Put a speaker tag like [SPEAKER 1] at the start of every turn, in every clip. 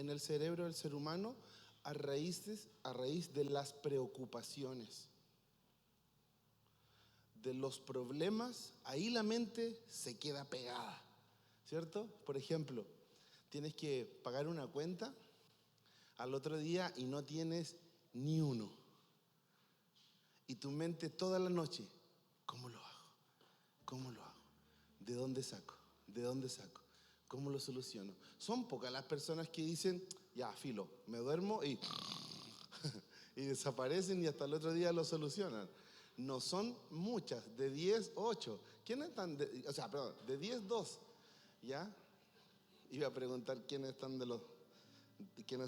[SPEAKER 1] en el cerebro del ser humano a raíz de las preocupaciones, de los problemas. Ahí la mente se queda pegada, ¿cierto? Por ejemplo, tienes que pagar una cuenta al otro día y no tienes ni uno. Y tu mente toda la noche, ¿cómo lo hago? ¿Cómo lo hago? ¿De dónde saco? ¿De dónde saco? ¿Cómo lo soluciono? Son pocas las personas que dicen, ya, filo, me duermo y y desaparecen y hasta el otro día lo solucionan. No son muchas, de 10, 8. ¿Quiénes están? De 10, 2. ¿Ya? Iba a preguntar quiénes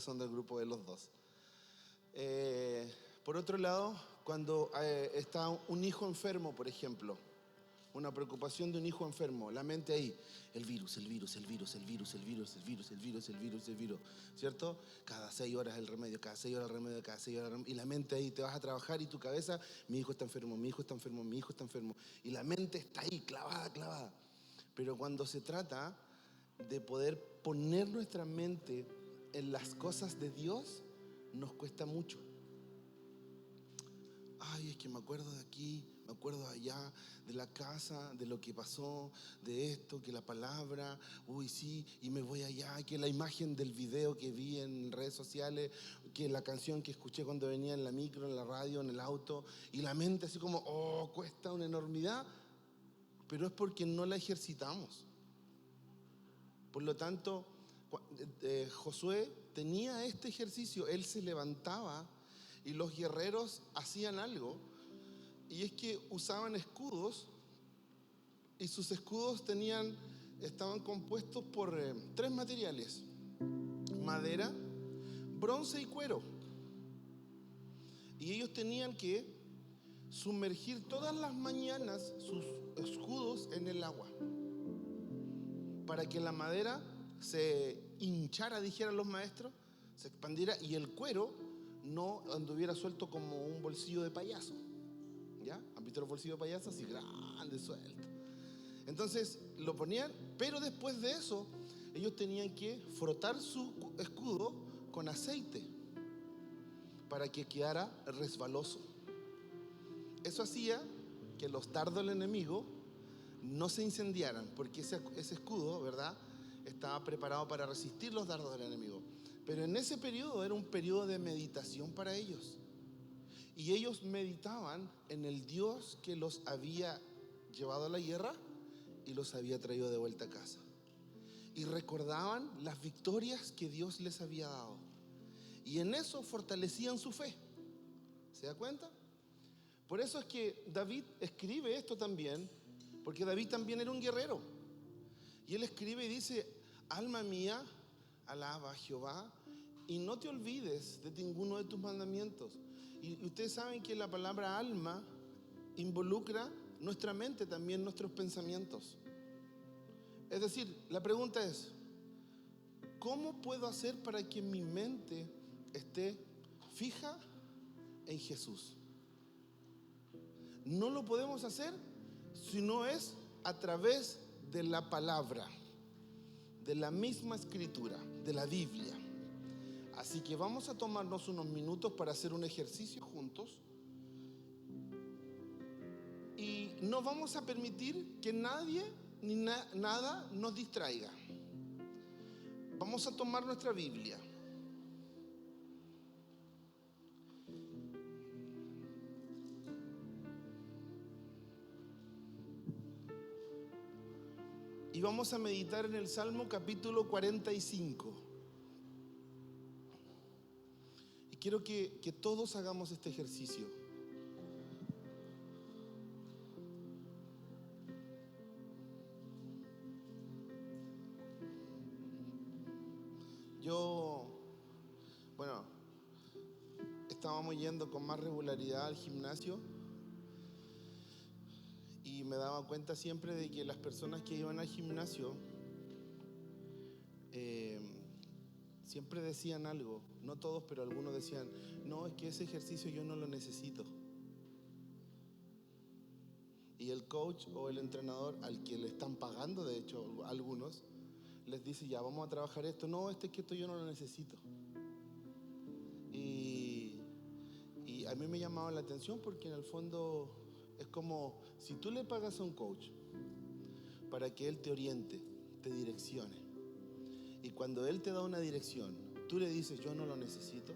[SPEAKER 1] son del grupo de los 2. Por otro lado, cuando está un hijo enfermo, por ejemplo, una preocupación de un hijo enfermo, la mente ahí, el virus, ¿cierto? Cada 6 horas el remedio, cada 6 horas el remedio, cada 6 horas el remedio, y la mente ahí, te vas a trabajar y tu cabeza, mi hijo está enfermo, mi hijo está enfermo, mi hijo está enfermo, y la mente está ahí, clavada. Pero cuando se trata de poder poner nuestra mente en las cosas de Dios, nos cuesta mucho. Ay, es que me acuerdo de aquí, me acuerdo de allá, de la casa, de lo que pasó, de esto, que la palabra, uy sí, y me voy allá, que la imagen del video que vi en redes sociales, que la canción que escuché cuando venía en la micro, en la radio, en el auto, y la mente así como, cuesta una enormidad, pero es porque no la ejercitamos. Por lo tanto, Josué tenía este ejercicio, él se levantaba y los guerreros hacían algo, y es que usaban escudos, y sus escudos estaban compuestos por 3 materiales: madera, bronce y cuero. Y ellos tenían que sumergir todas las mañanas sus escudos en el agua para que la madera se hinchara, dijeran los maestros, se expandiera, y el cuero no anduviera suelto como un bolsillo de payaso. ¿Ya? ¿Han visto los bolsillos de payaso? Así grandes, sueltos. Entonces lo ponían, pero después de eso ellos tenían que frotar su escudo con aceite para que quedara resbaloso. Eso hacía que los dardos del enemigo no se incendiaran, porque ese escudo, ¿verdad?, estaba preparado para resistir los dardos del enemigo. Pero en ese periodo era un periodo de meditación para ellos. Y ellos meditaban en el Dios que los había llevado a la guerra y los había traído de vuelta a casa. Y recordaban las victorias que Dios les había dado. Y en eso fortalecían su fe. ¿Se da cuenta? Por eso es que David escribe esto también, porque David también era un guerrero. Y él escribe y dice: alma mía, alaba a Jehová, y no te olvides de ninguno de tus mandamientos. Y ustedes saben que la palabra alma involucra nuestra mente, también nuestros pensamientos. Es decir, la pregunta es: ¿cómo puedo hacer para que mi mente esté fija en Jesús? No lo podemos hacer si no es a través de la palabra, de la misma escritura, de la Biblia. Así que vamos a tomarnos unos minutos para hacer un ejercicio juntos, y no vamos a permitir que nadie ni nada nos distraiga. Vamos a tomar nuestra Biblia y vamos a meditar en el Salmo capítulo 45. Y quiero que todos hagamos este ejercicio. Estábamos yendo con más regularidad al gimnasio, y me daba cuenta siempre de que las personas que iban al gimnasio siempre decían algo, no todos, pero algunos decían: no, es que ese ejercicio yo no lo necesito. Y el coach o el entrenador al que le están pagando, de hecho algunos, les dice, ya, vamos a trabajar esto. No, es que esto yo no lo necesito. Y a mí me llamaba la atención porque en el fondo es como si tú le pagas a un coach para que él te oriente, te direccione. Y cuando él te da una dirección, tú le dices, yo no lo necesito.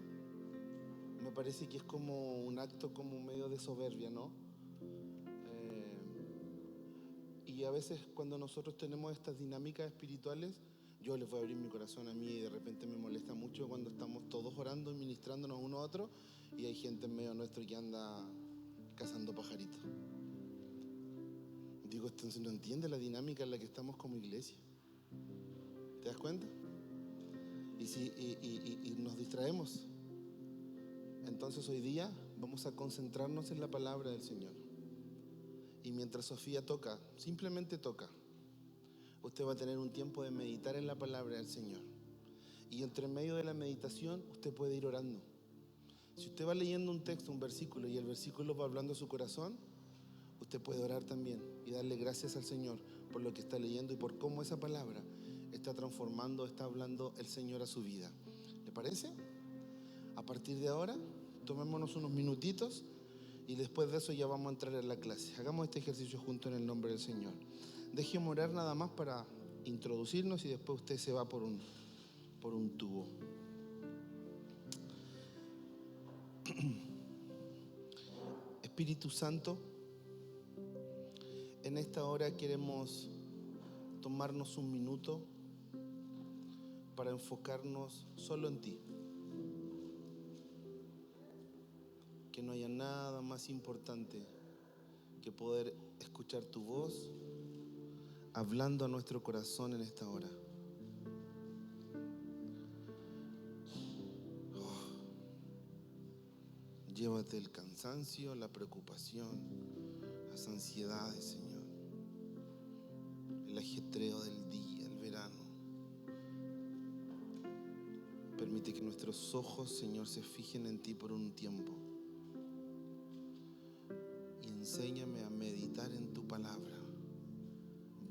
[SPEAKER 1] Me parece que es como un acto como medio de soberbia, ¿no? Y a veces cuando nosotros tenemos estas dinámicas espirituales, yo les voy a abrir mi corazón a mí y de repente me molesta mucho cuando estamos todos orando y ministrándonos uno a otro y hay gente en medio nuestro que anda cazando pajaritos. Digo, entonces no entiende la dinámica en la que estamos como iglesia. ¿Te das cuenta? Y nos distraemos. Entonces hoy día vamos a concentrarnos en la palabra del Señor. Y mientras Sofía toca, simplemente toca, usted va a tener un tiempo de meditar en la palabra del Señor. Y entre medio de la meditación usted puede ir orando. Si usted va leyendo un texto, un versículo, y el versículo va hablando a su corazón, usted puede orar también y darle gracias al Señor por lo que está leyendo y por cómo esa palabra está transformando, está hablando el Señor a su vida. ¿Le parece? A partir de ahora, tomémonos unos minutitos y después de eso ya vamos a entrar en la clase. Hagamos este ejercicio juntos en el nombre del Señor. Déjeme orar nada más para introducirnos y después usted se va por un tubo. Espíritu Santo, en esta hora queremos tomarnos un minuto para enfocarnos solo en ti. Que no haya nada más importante que poder escuchar tu voz hablando a nuestro corazón en esta hora. Llévate el cansancio, la preocupación, las ansiedades, Señor, el ajetreo del día, el verano. Permite que nuestros ojos, Señor, se fijen en ti por un tiempo. Y enséñame a meditar en tu palabra.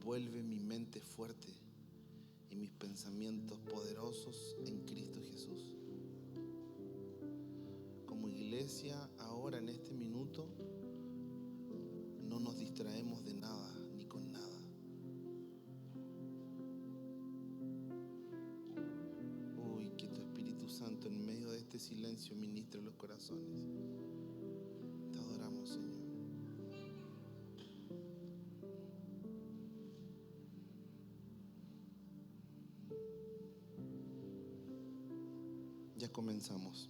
[SPEAKER 1] Vuelve mi mente fuerte y mis pensamientos poderosos en Cristo Jesús. Como iglesia, ahora en este minuto, no nos distraemos de nada ni con nada. Uy, que tu Espíritu Santo en medio de este silencio ministre los corazones. Te adoramos, Señor. Ya comenzamos.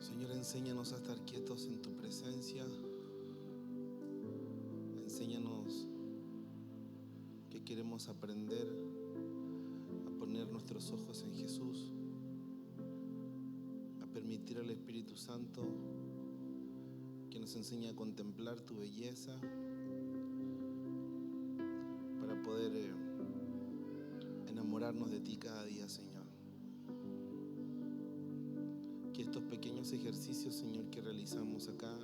[SPEAKER 1] Señor, enséñanos a estar quietos en tu presencia. Enséñanos que queremos aprender a poner nuestros ojos en Jesús, a permitir al Espíritu Santo que nos enseñe a contemplar tu belleza para poder enamorarnos de ti cada día, Señor. Que estos pequeños ejercicios, Señor, que realizamos acá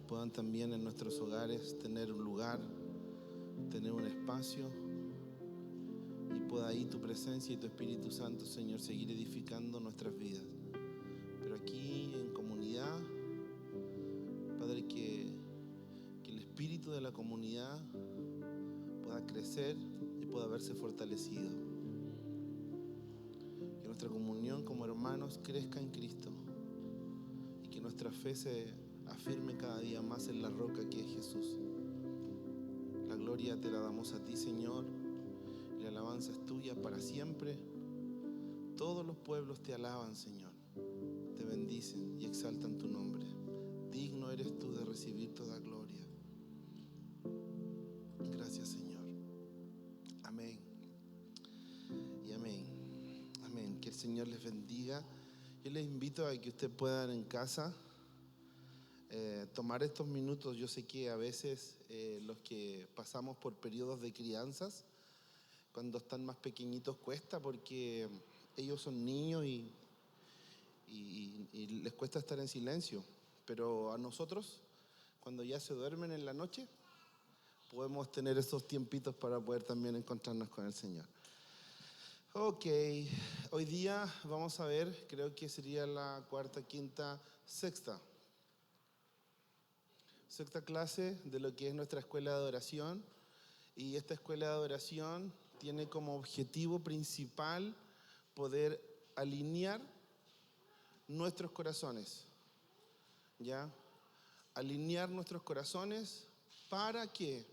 [SPEAKER 1] puedan también en nuestros hogares tener un lugar, tener un espacio, y pueda ahí tu presencia y tu Espíritu Santo, Señor, seguir edificando nuestras vidas. Pero aquí en comunidad, Padre, que el espíritu de la comunidad pueda crecer y pueda verse fortalecido. Que nuestra comunión como hermanos crezca en Cristo y que nuestra fe se afirme cada día más en la roca que es Jesús. La gloria te la damos a ti, Señor, y la alabanza es tuya para siempre. Todos los pueblos te alaban, Señor, te bendicen y exaltan tu nombre. Digno eres tú de recibir toda gloria. Gracias, Señor. Amén y amén. Amén. Que el Señor les bendiga. Yo les invito a que ustedes puedan en casa tomar estos minutos. Yo sé que a veces los que pasamos por periodos de crianzas, cuando están más pequeñitos cuesta, porque ellos son niños y les cuesta estar en silencio. Pero a nosotros, cuando ya se duermen en la noche, podemos tener esos tiempitos para poder también encontrarnos con el Señor. Ok, hoy día vamos a ver, creo que sería la cuarta, quinta, sexta clase de lo que es nuestra escuela de adoración. Y esta escuela de adoración tiene como objetivo principal poder alinear nuestros corazones, ¿ya? Alinear nuestros corazones para que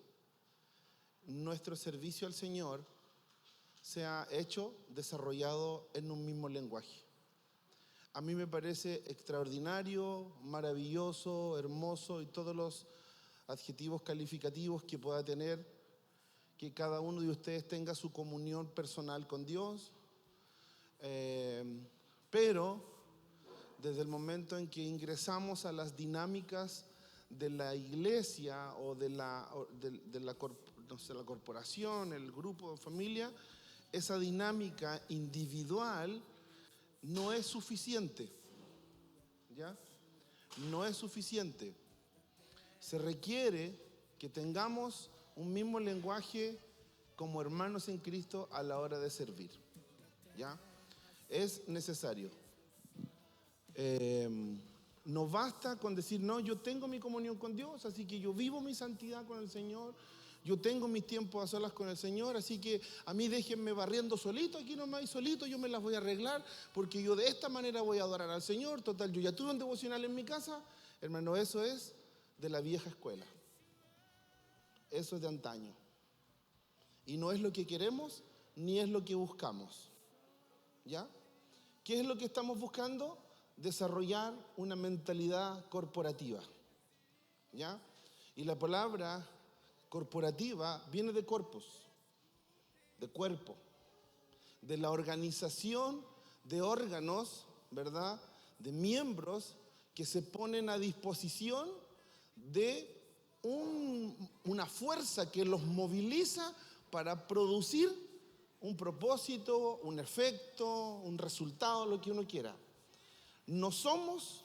[SPEAKER 1] nuestro servicio al Señor sea hecho, desarrollado en un mismo lenguaje. A mí me parece extraordinario, maravilloso, hermoso y todos los adjetivos calificativos que pueda tener, que cada uno de ustedes tenga su comunión personal con Dios, pero desde el momento en que ingresamos a las dinámicas de la iglesia o de la corporación, el grupo de familia, esa dinámica individual no es suficiente, ¿ya? No es suficiente. Se requiere que tengamos un mismo lenguaje como hermanos en Cristo a la hora de servir, ¿ya? Es necesario. No basta con decir, no, yo tengo mi comunión con Dios, así que yo vivo mi santidad con el Señor, yo tengo mis tiempos a solas con el Señor, así que a mí déjenme barriendo solito, aquí nomás y solito, yo me las voy a arreglar, porque yo de esta manera voy a adorar al Señor. Total, yo ya tuve un devocional en mi casa. Hermano, eso es de la vieja escuela. Eso es de antaño. Y no es lo que queremos, ni es lo que buscamos, ¿ya? ¿Qué es lo que estamos buscando? Desarrollar una mentalidad corporativa, ¿ya? Y la palabra corporativa viene de corpus, de cuerpo, de la organización de órganos, ¿verdad? De miembros que se ponen a disposición de una fuerza que los moviliza para producir un propósito, un efecto, un resultado, lo que uno quiera. No somos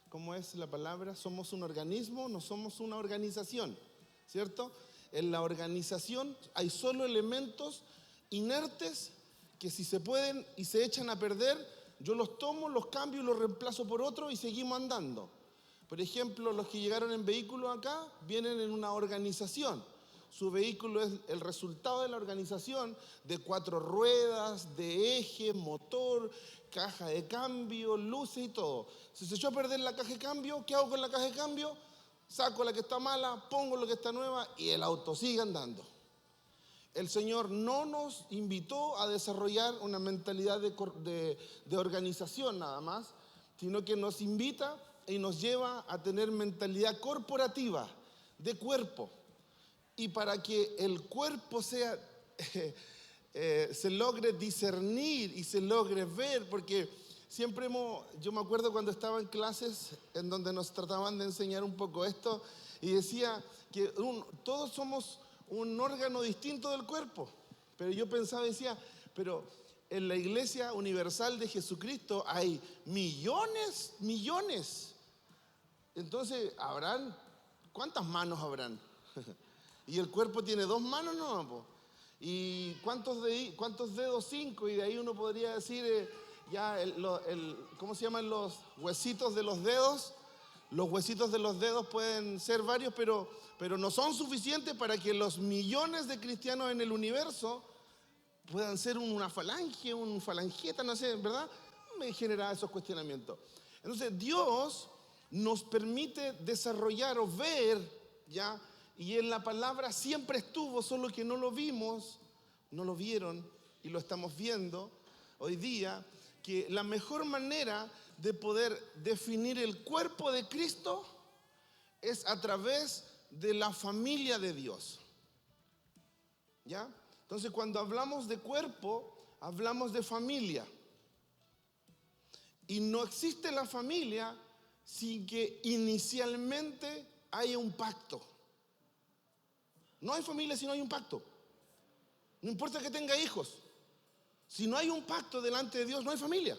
[SPEAKER 1] ¿cómo es la palabra? Somos un organismo, no somos una organización, ¿cierto? En la organización hay solo elementos inertes que si se pueden y se echan a perder, yo los tomo, los cambio y los reemplazo por otro y seguimos andando. Por ejemplo, los que llegaron en vehículo acá vienen en una organización. Su vehículo es el resultado de la organización de 4 ruedas, de eje, motor, caja de cambio, luces y todo. Si se echó a perder la caja de cambio, ¿qué hago con la caja de cambio? Saco la que está mala, pongo la que está nueva y el auto sigue andando. el Señor no nos invitó a desarrollar una mentalidad de organización nada más, sino que nos invita y nos lleva a tener mentalidad corporativa, de cuerpo. Y para que el cuerpo sea, se logre discernir y se logre ver, porque siempre yo me acuerdo cuando estaba en clases en donde nos trataban de enseñar un poco esto, y decía que todos somos un órgano distinto del cuerpo. Pero yo pensaba, decía, pero en la Iglesia Universal de Jesucristo hay millones. Entonces, ¿cuántas manos habrán? Y el cuerpo tiene 2 manos, ¿no? Po. ¿Y cuántos dedos? 5. Y de ahí uno podría decir, ¿cómo se llaman los huesitos de los dedos? Los huesitos de los dedos pueden ser varios, pero no son suficientes para que los millones de cristianos en el universo puedan ser una falange, un falangeta, no sé, ¿verdad? Me genera esos cuestionamientos. Entonces, Dios nos permite desarrollar o ver, ¿ya? Y en la palabra siempre estuvo, solo que no lo vimos, no lo vieron y lo estamos viendo hoy día, que la mejor manera de poder definir el cuerpo de Cristo es a través de la familia de Dios. ¿Ya? Entonces, cuando hablamos de cuerpo, hablamos de familia. Y no existe la familia sin que inicialmente haya un pacto. No hay familia si no hay un pacto. No importa que tenga hijos. Si no hay un pacto delante de Dios, no hay familia.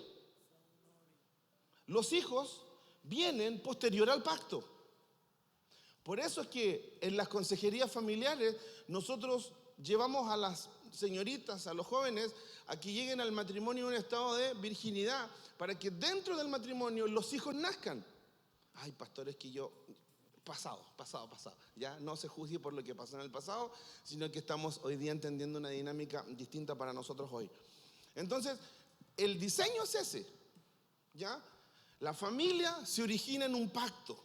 [SPEAKER 1] Los hijos vienen posterior al pacto. Por eso es que en las consejerías familiares nosotros llevamos a las señoritas, a los jóvenes, a que lleguen al matrimonio en un estado de virginidad, para que dentro del matrimonio los hijos nazcan. Ay, pastores, que yo... Pasado. Ya no se juzgue por lo que pasó en el pasado, sino que estamos hoy día entendiendo una dinámica distinta para nosotros hoy. Entonces, el diseño es ese, ¿ya? La familia se origina en un pacto.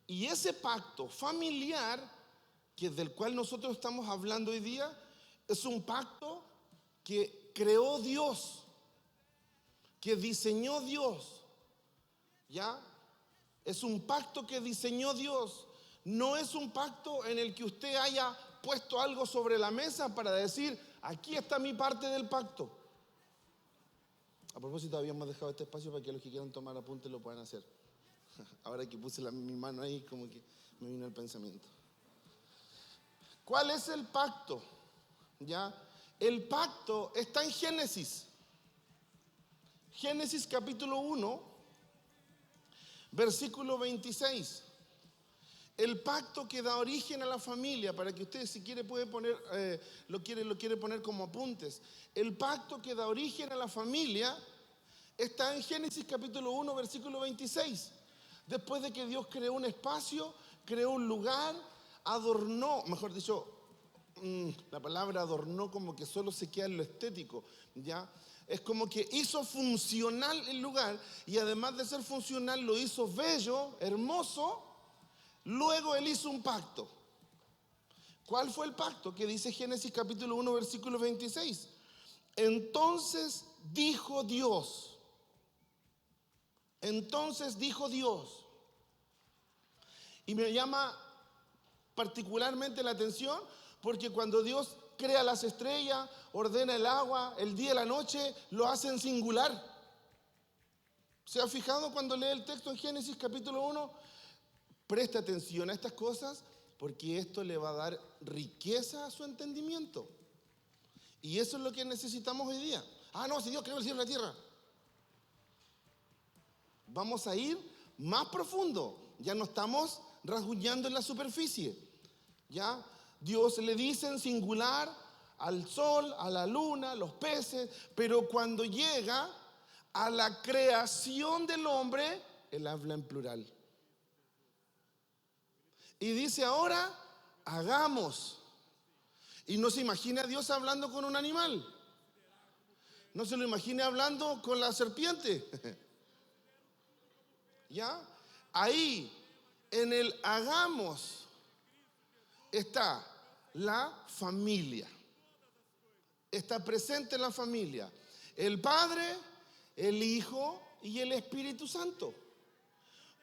[SPEAKER 1] Y ese pacto familiar, que es del cual nosotros estamos hablando hoy día, es un pacto que creó Dios, que diseñó Dios, ¿ya? Es un pacto que diseñó Dios. No es un pacto en el que usted haya puesto algo sobre la mesa para decir, aquí está mi parte del pacto. A propósito, habíamos dejado este espacio para que los que quieran tomar apuntes lo puedan hacer. Ahora que puse mi mano ahí, como que me vino el pensamiento. ¿Cuál es el pacto? ¿Ya? El pacto está en Génesis. Génesis capítulo 1. Versículo 26. El pacto que da origen a la familia, para que usted si quiere puede poner, lo quiere poner como apuntes. El pacto que da origen a la familia está en Génesis capítulo 1, versículo 26. Después de que Dios creó un espacio, creó un lugar, adornó, mejor dicho, la palabra adornó como que solo se queda en lo estético, ¿ya? Es como que hizo funcional el lugar y además de ser funcional lo hizo bello, hermoso. Luego Él hizo un pacto. ¿Cuál fue el pacto? Que dice Génesis capítulo 1 versículo 26. Entonces dijo Dios. Y me llama particularmente la atención porque cuando Dios crea las estrellas, ordena el agua, el día y la noche, lo hace en singular. ¿Se ha fijado cuando lee el texto en Génesis capítulo 1? Presta atención a estas cosas porque esto le va a dar riqueza a su entendimiento. Y eso es lo que necesitamos hoy día. No, si Dios creó el cielo y la tierra. Vamos a ir más profundo. Ya no estamos rasguñando en la superficie. ¿Ya? Dios le dice en singular al sol, a la luna, los peces, pero cuando llega a la creación del hombre, Él habla en plural. Y dice ahora, hagamos. Y no se imagina a Dios hablando con un animal. No se lo imagine hablando con la serpiente. ¿Ya? Ahí, en el hagamos, está la familia. Está presente la familia. El Padre, el Hijo y el Espíritu Santo.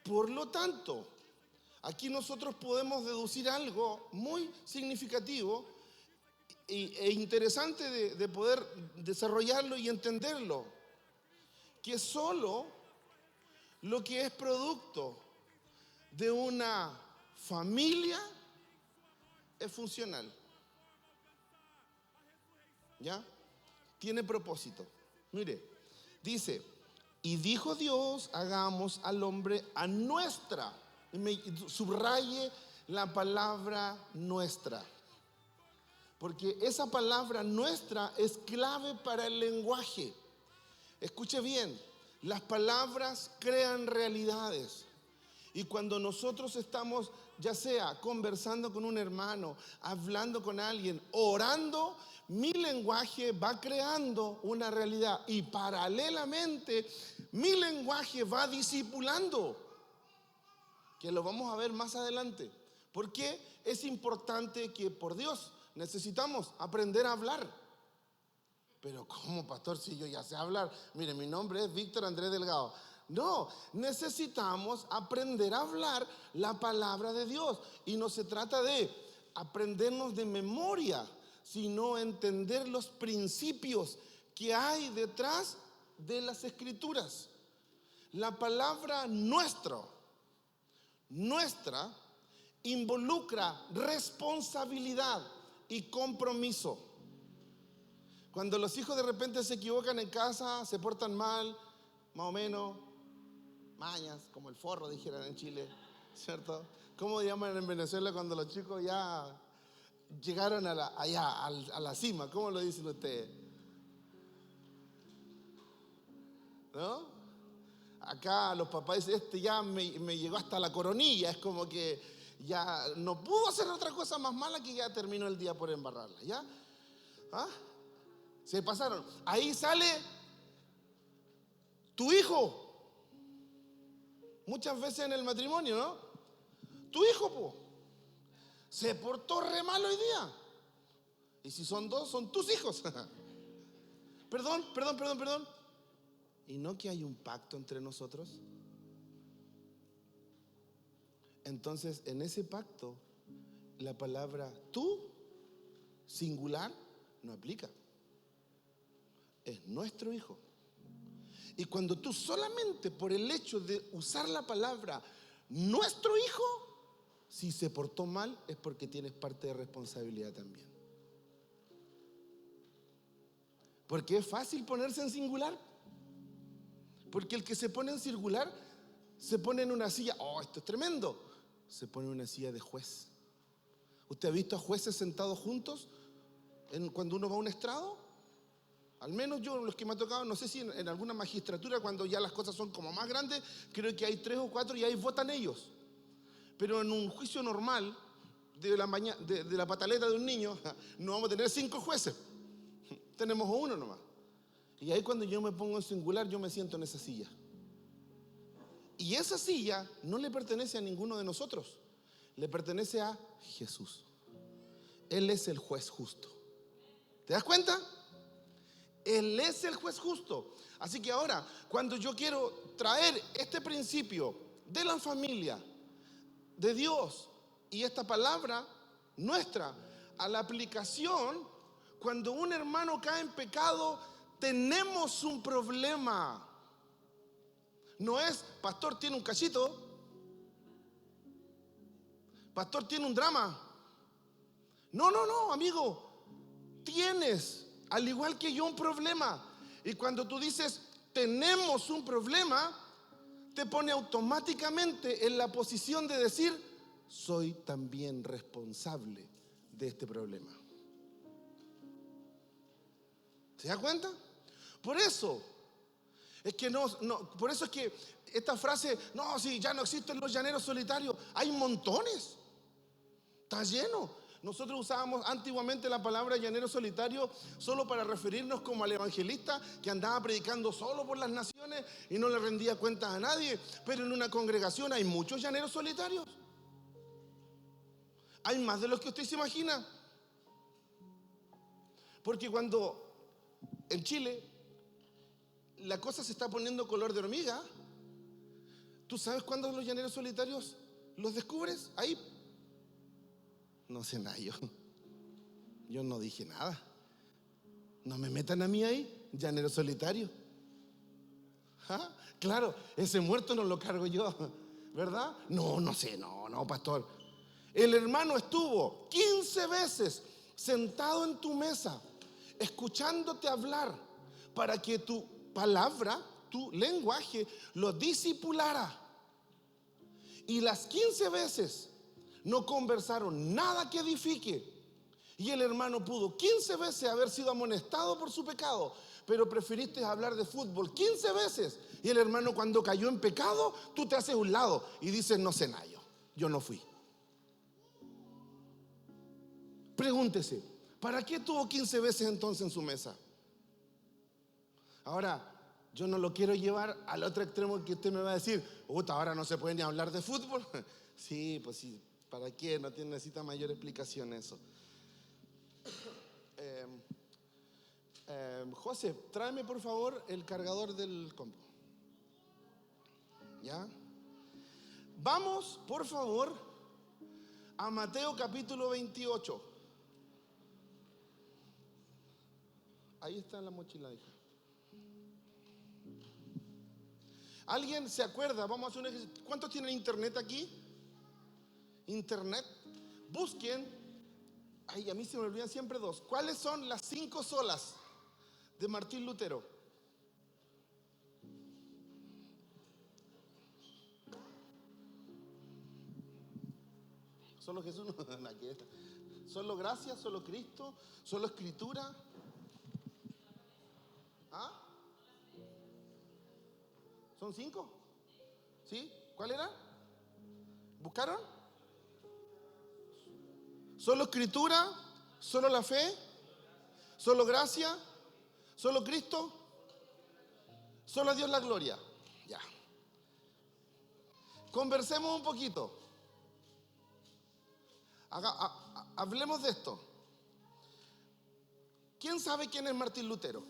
[SPEAKER 1] Por lo tanto, aquí nosotros podemos deducir algo muy significativo e interesante de poder desarrollarlo y entenderlo. Que solo lo que es producto de una familia es funcional. ¿Ya? Tiene propósito. Mire, dice, y dijo Dios, hagamos al hombre a nuestra. Subraye la palabra nuestra. Porque esa palabra nuestra es clave para el lenguaje. Escuche bien, las palabras crean realidades. Y cuando nosotros estamos, ya sea conversando con un hermano, hablando con alguien, orando, mi lenguaje va creando una realidad. Y paralelamente, mi lenguaje va discipulando. Que lo vamos a ver más adelante. Porque es importante que, por Dios, necesitamos aprender a hablar. Pero ¿cómo, pastor, si yo ya sé hablar? Mire, mi nombre es Víctor Andrés Delgado. No, necesitamos aprender a hablar la palabra de Dios. Y no se trata de aprendernos de memoria, sino entender los principios que hay detrás de las Escrituras. La palabra nuestra involucra responsabilidad y compromiso. Cuando los hijos de repente se equivocan en casa, se portan mal, más o menos, mañas, como el forro dijeran en Chile, ¿cierto? ¿Cómo llaman en Venezuela cuando los chicos ya llegaron a la cima? ¿Cómo lo dicen ustedes? ¿No? Acá los papás dicen, ya me llegó hasta la coronilla. Es como que ya no pudo hacer otra cosa más mala que ya terminó el día por embarrarla, ¿ya? ¿Ah? Se pasaron. Ahí sale tu hijo. Muchas veces en el matrimonio, ¿no? Tu hijo, se portó re mal hoy día. Y si son dos, son tus hijos. Perdón. ¿Y no que hay un pacto entre nosotros? Entonces, en ese pacto, la palabra tú, singular, no aplica. Es nuestro hijo. Y cuando tú solamente por el hecho de usar la palabra nuestro hijo, si se portó mal es porque tienes parte de responsabilidad también. Porque es fácil ponerse en singular. Porque el que se pone en singular se pone en una silla, esto es tremendo, se pone en una silla de juez. ¿Usted ha visto a jueces sentados juntos cuando uno va a un estrado? Al menos yo, los que me ha tocado, no sé si en alguna magistratura, cuando ya las cosas son como más grandes, creo que hay 3 o 4 y ahí votan ellos. Pero en un juicio normal de la pataleta de un niño, no vamos a tener 5 jueces, tenemos uno nomás. Y ahí cuando yo me pongo en singular, yo me siento en esa silla. Y esa silla no le pertenece a ninguno de nosotros, le pertenece a Jesús. Él es el juez justo. ¿Te das cuenta? Él es el juez justo. Así que ahora, cuando yo quiero traer este principio de la familia, de Dios y esta palabra nuestra a la aplicación, cuando un hermano cae en pecado, tenemos un problema. No es, pastor tiene un cachito, pastor tiene un drama. No, amigo, tienes, al igual que yo, un problema. Y cuando tú dices, tenemos un problema, te pone automáticamente en la posición de decir, soy también responsable de este problema. ¿Se da cuenta? Por eso es que esta frase, si ya no existen los llaneros solitarios, hay montones, está lleno. Nosotros usábamos antiguamente la palabra llanero solitario solo para referirnos como al evangelista que andaba predicando solo por las naciones y no le rendía cuentas a nadie. Pero en una congregación hay muchos llaneros solitarios. Hay más de los que usted se imagina. Porque cuando en Chile la cosa se está poniendo color de hormiga, ¿tú sabes cuándo los llaneros solitarios los descubres? Ahí. No sé nada yo no dije nada. No me metan a mí ahí, llanero solitario. ¿Ah? Claro, ese muerto no lo cargo yo, ¿verdad? No sé, no, pastor. El hermano estuvo 15 veces sentado en tu mesa, escuchándote hablar, para que tu palabra, tu lenguaje, lo disipulara. Y las 15 veces no conversaron nada que edifique. Y el hermano pudo 15 veces haber sido amonestado por su pecado, pero preferiste hablar de fútbol 15 veces. Y el hermano, cuando cayó en pecado, tú te haces a un lado y dices: no sé nada, yo no fui. Pregúntese, ¿para qué tuvo 15 veces entonces en su mesa? Ahora, yo no lo quiero llevar al otro extremo que usted me va a decir: ahora no se puede ni hablar de fútbol. Sí, pues sí, ¿para qué? No necesita mayor explicación eso. José, tráeme por favor el cargador del compu. ¿Ya? Vamos, por favor, a Mateo capítulo 28. Ahí está en la mochila, hija. ¿Alguien se acuerda? Vamos a hacer un ejercicio. ¿Cuántos tienen internet aquí? Internet. Busquen. Ay, a mí se me olvidan siempre dos. ¿Cuáles son las 5 solas de Martín Lutero? Solo Jesús, no, solo gracia, solo Cristo, solo escritura. ¿Ah? ¿Son 5? ¿Sí? ¿Cuál era? ¿Buscaron? Solo escritura, solo la fe, solo gracia, solo Cristo, solo a Dios la gloria. Ya. Conversemos un poquito. Hablemos de esto. ¿Quién sabe quién es Martín Lutero?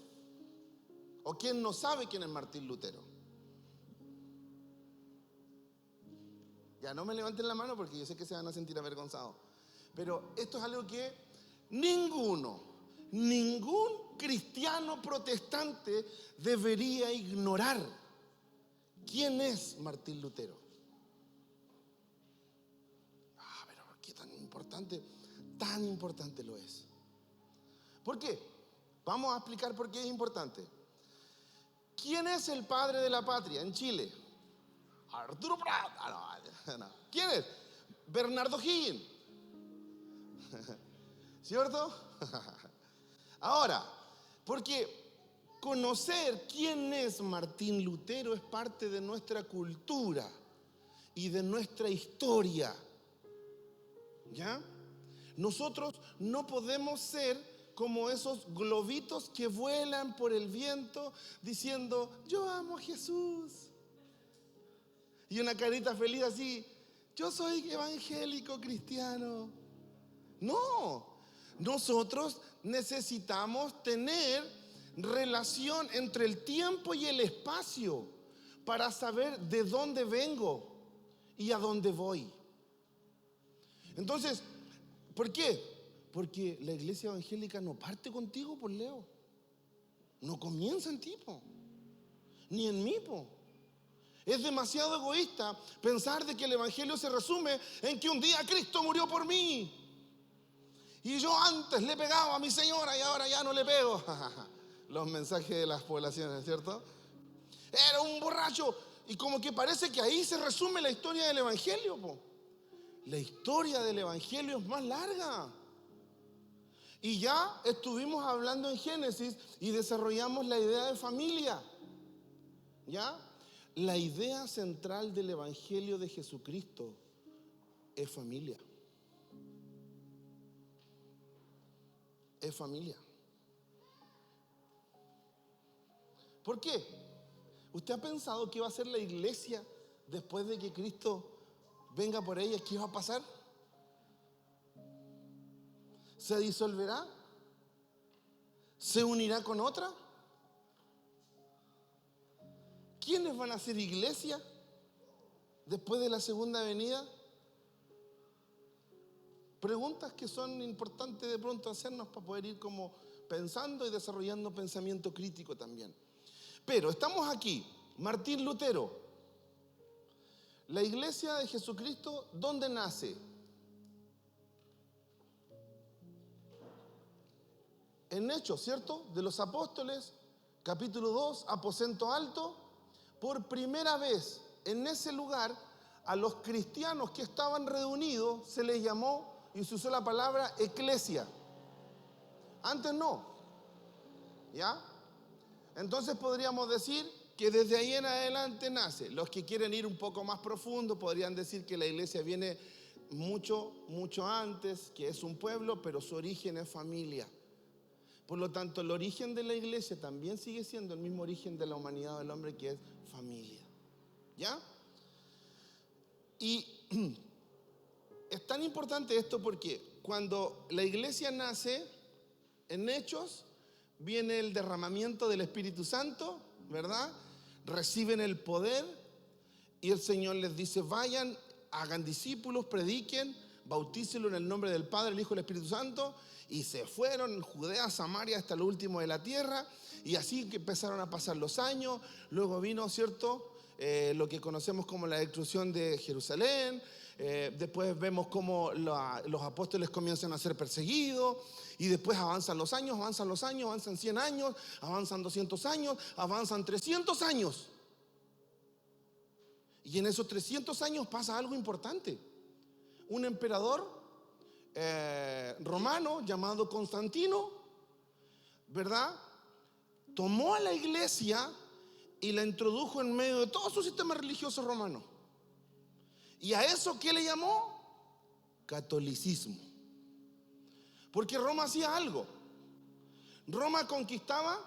[SPEAKER 1] ¿O quién no sabe quién es Martín Lutero? Ya no me levanten la mano porque yo sé que se van a sentir avergonzados. Pero esto es algo que ningún cristiano protestante debería ignorar. ¿Quién es Martín Lutero? Pero ¿qué tan importante? Tan importante lo es. ¿Por qué? Vamos a explicar por qué es importante. ¿Quién es el padre de la patria en Chile? Arturo Prat. No. ¿Quién es? Bernardo Higgins. ¿Cierto? Ahora, porque conocer quién es Martín Lutero es parte de nuestra cultura y de nuestra historia. ¿Ya? Nosotros no podemos ser como esos globitos que vuelan por el viento diciendo: yo amo a Jesús. Y una carita feliz así: yo soy evangélico cristiano. No, nosotros necesitamos tener relación entre el tiempo y el espacio para saber de dónde vengo y a dónde voy. Entonces, ¿por qué? Porque la iglesia evangélica no parte contigo, por Leo. No comienza en ti, ni en mí, Es demasiado egoísta pensar de que el evangelio se resume en que un día Cristo murió por mí y yo antes le pegaba a mi señora y ahora ya no le pego. Los mensajes de las poblaciones, ¿cierto? Era un borracho. Y como que parece que ahí se resume la historia del evangelio, La historia del evangelio es más larga. Y ya estuvimos hablando en Génesis y desarrollamos la idea de familia. ¿Ya? La idea central del evangelio de Jesucristo es familia. Es familia. ¿Por qué? ¿Usted ha pensado qué va a hacer la iglesia después de que Cristo venga por ella? ¿Qué va a pasar? ¿Se disolverá? ¿Se unirá con otra? ¿Quiénes van a ser iglesia después de la segunda venida? Preguntas que son importantes de pronto hacernos para poder ir como pensando y desarrollando pensamiento crítico también. Pero estamos aquí, Martín Lutero, la iglesia de Jesucristo, ¿dónde nace? En Hechos, ¿cierto? De los Apóstoles, capítulo 2, aposento alto. Por primera vez en ese lugar, a los cristianos que estaban reunidos se les llamó y se usó la palabra eclesia. Antes no, ¿ya? Entonces podríamos decir que desde ahí en adelante nace. Los que quieren ir un poco más profundo podrían decir que la iglesia viene mucho, mucho antes, que es un pueblo, pero su origen es familia. Por lo tanto, el origen de la iglesia también sigue siendo el mismo origen de la humanidad del hombre, que es familia. ¿Ya? Y es tan importante esto porque cuando la iglesia nace, en Hechos, viene el derramamiento del Espíritu Santo, ¿verdad? Reciben el poder y el Señor les dice: vayan, hagan discípulos, prediquen, bautícenlo en el nombre del Padre, el Hijo y el Espíritu Santo. Y se fueron Judea, Samaria, hasta lo último de la tierra. Y así que empezaron a pasar los años. Luego vino, ¿cierto?, lo que conocemos como la destrucción de Jerusalén. Después vemos cómo los apóstoles comienzan a ser perseguidos. Y después avanzan los años, avanzan 100 años, avanzan 200 años, avanzan 300 años. Y en esos 300 años pasa algo importante. Un emperador romano llamado Constantino, ¿verdad?, tomó a la iglesia y la introdujo en medio de todo su sistema religioso romano. ¿Y a eso qué le llamó? Catolicismo. Porque Roma hacía algo. Roma conquistaba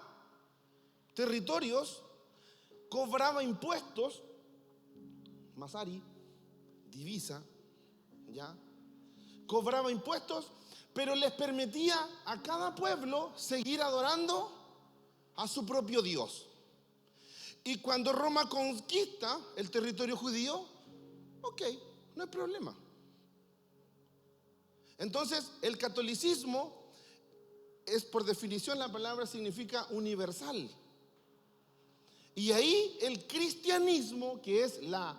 [SPEAKER 1] territorios, cobraba impuestos, masari, divisa, ¿ya? Cobraba impuestos, pero les permitía a cada pueblo seguir adorando a su propio Dios. Y cuando Roma conquista el territorio judío, ok, no hay problema. Entonces, el catolicismo es, por definición, la palabra significa universal. Y ahí el cristianismo, que es la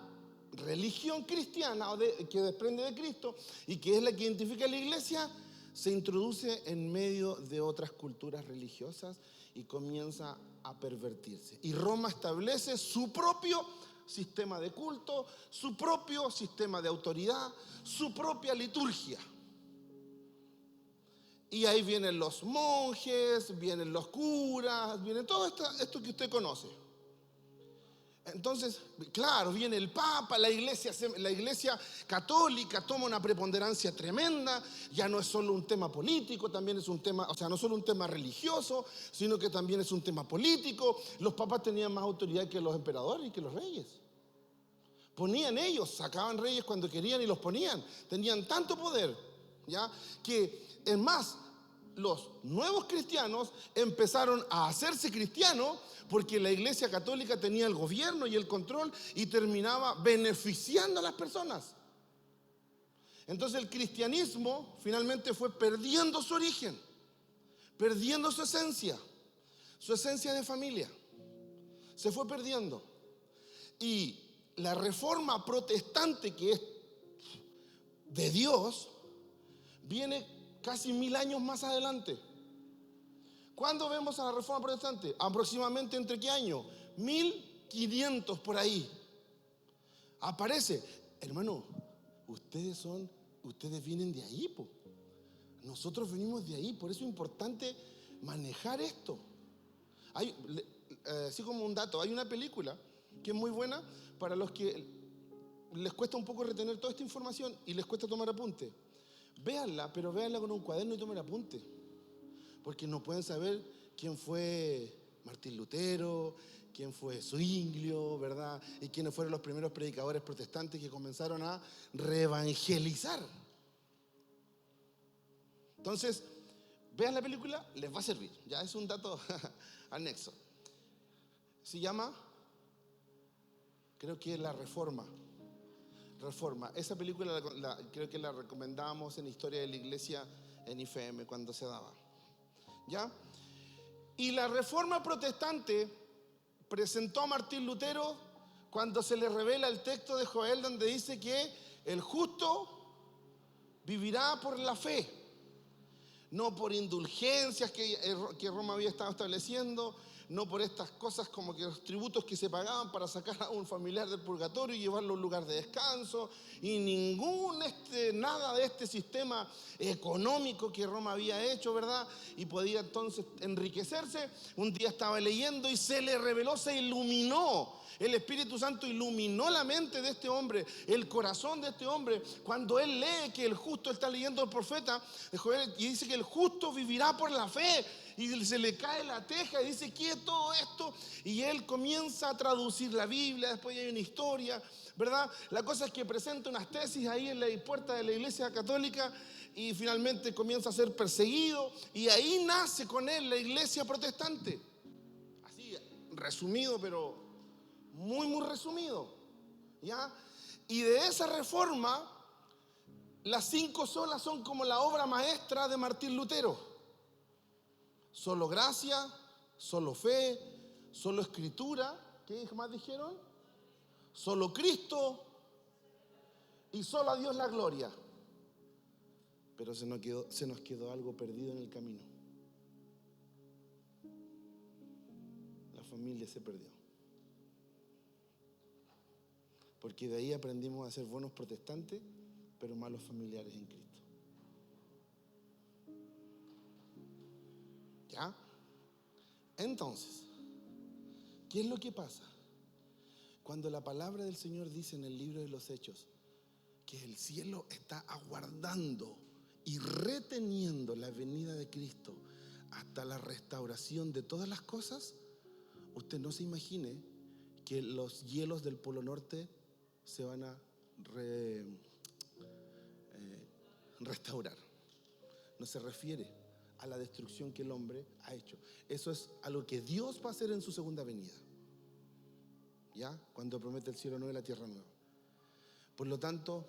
[SPEAKER 1] religión cristiana que desprende de Cristo y que es la que identifica a la iglesia, se introduce en medio de otras culturas religiosas y comienza a pervertirse. Y Roma establece su propio sistema de culto, su propio sistema de autoridad, su propia liturgia. Y ahí vienen los monjes, vienen los curas, viene todo esto que usted conoce. Entonces, claro, viene el Papa, la iglesia católica toma una preponderancia tremenda. Ya no es solo un tema político, también es un tema, o sea, no solo un tema religioso, sino que también es un tema político. Los papas tenían más autoridad que los emperadores y que los reyes. Ponían ellos, sacaban reyes cuando querían y los ponían. Tenían tanto poder, ¿ya?, que es más, los nuevos cristianos empezaron a hacerse cristianos porque la iglesia católica tenía el gobierno y el control y terminaba beneficiando a las personas. Entonces el cristianismo finalmente fue perdiendo su origen, perdiendo su esencia de familia. Se fue perdiendo. Y la reforma protestante, que es de Dios, viene casi 1000 años más adelante. ¿Cuándo vemos a la reforma protestante? Aproximadamente, ¿entre qué año? 1500 por ahí. Aparece, hermano, ustedes vienen de ahí, po. Nosotros venimos de ahí, por eso es importante manejar esto. Así como un dato, hay una película que es muy buena para los que les cuesta un poco retener toda esta información y les cuesta tomar apunte. Véanla, pero véanla con un cuaderno y tomen apunte. Porque no pueden saber quién fue Martín Lutero, quién fue Zwinglio, ¿verdad? Y quiénes fueron los primeros predicadores protestantes que comenzaron a reevangelizar. Entonces, Vean la película, les va a servir. Ya es un dato anexo. Se llama, creo que La Reforma. Reforma. Esa película creo que la recomendábamos en Historia de la Iglesia en IFM cuando se daba. ¿Ya? Y la Reforma Protestante presentó a Martín Lutero cuando se le revela el texto de Joel donde dice que el justo vivirá por la fe, no por indulgencias que Roma había estado estableciendo, no por estas cosas como que los tributos que se pagaban para sacar a un familiar del purgatorio y llevarlo a un lugar de descanso, y nada de este sistema económico que Roma había hecho, ¿verdad? Y podía entonces enriquecerse. Un día estaba leyendo y se le reveló, se iluminó. El Espíritu Santo iluminó la mente de este hombre, el corazón de este hombre, cuando él lee que el justo, está leyendo el profeta de Joel y dice que el justo vivirá por la fe, y se le cae la teja y dice, ¿qué es todo esto? Y él comienza a traducir la Biblia, después hay una historia, ¿verdad? La cosa es que presenta unas tesis ahí en la puerta de la Iglesia Católica y finalmente comienza a ser perseguido, y ahí nace con él la Iglesia Protestante. Así, resumido, pero muy, muy resumido, ¿ya? Y de esa reforma, las 5 solas son como la obra maestra de Martín Lutero. Solo gracia, solo fe, solo escritura, ¿qué más dijeron? Solo Cristo y solo a Dios la gloria. Pero se nos quedó algo perdido en el camino. La familia se perdió. Porque de ahí aprendimos a ser buenos protestantes, pero malos familiares en Cristo. ¿Ya? Entonces, ¿qué es lo que pasa? Cuando la palabra del Señor dice en el libro de los Hechos que el cielo está aguardando y reteniendo la venida de Cristo hasta la restauración de todas las cosas, usted no se imagine que los hielos del Polo Norte se van a restaurar. No se refiere a la destrucción que el hombre ha hecho. Eso es algo que Dios va a hacer en su segunda venida, ¿ya? Cuando promete el cielo nuevo y la tierra nueva. Por lo tanto,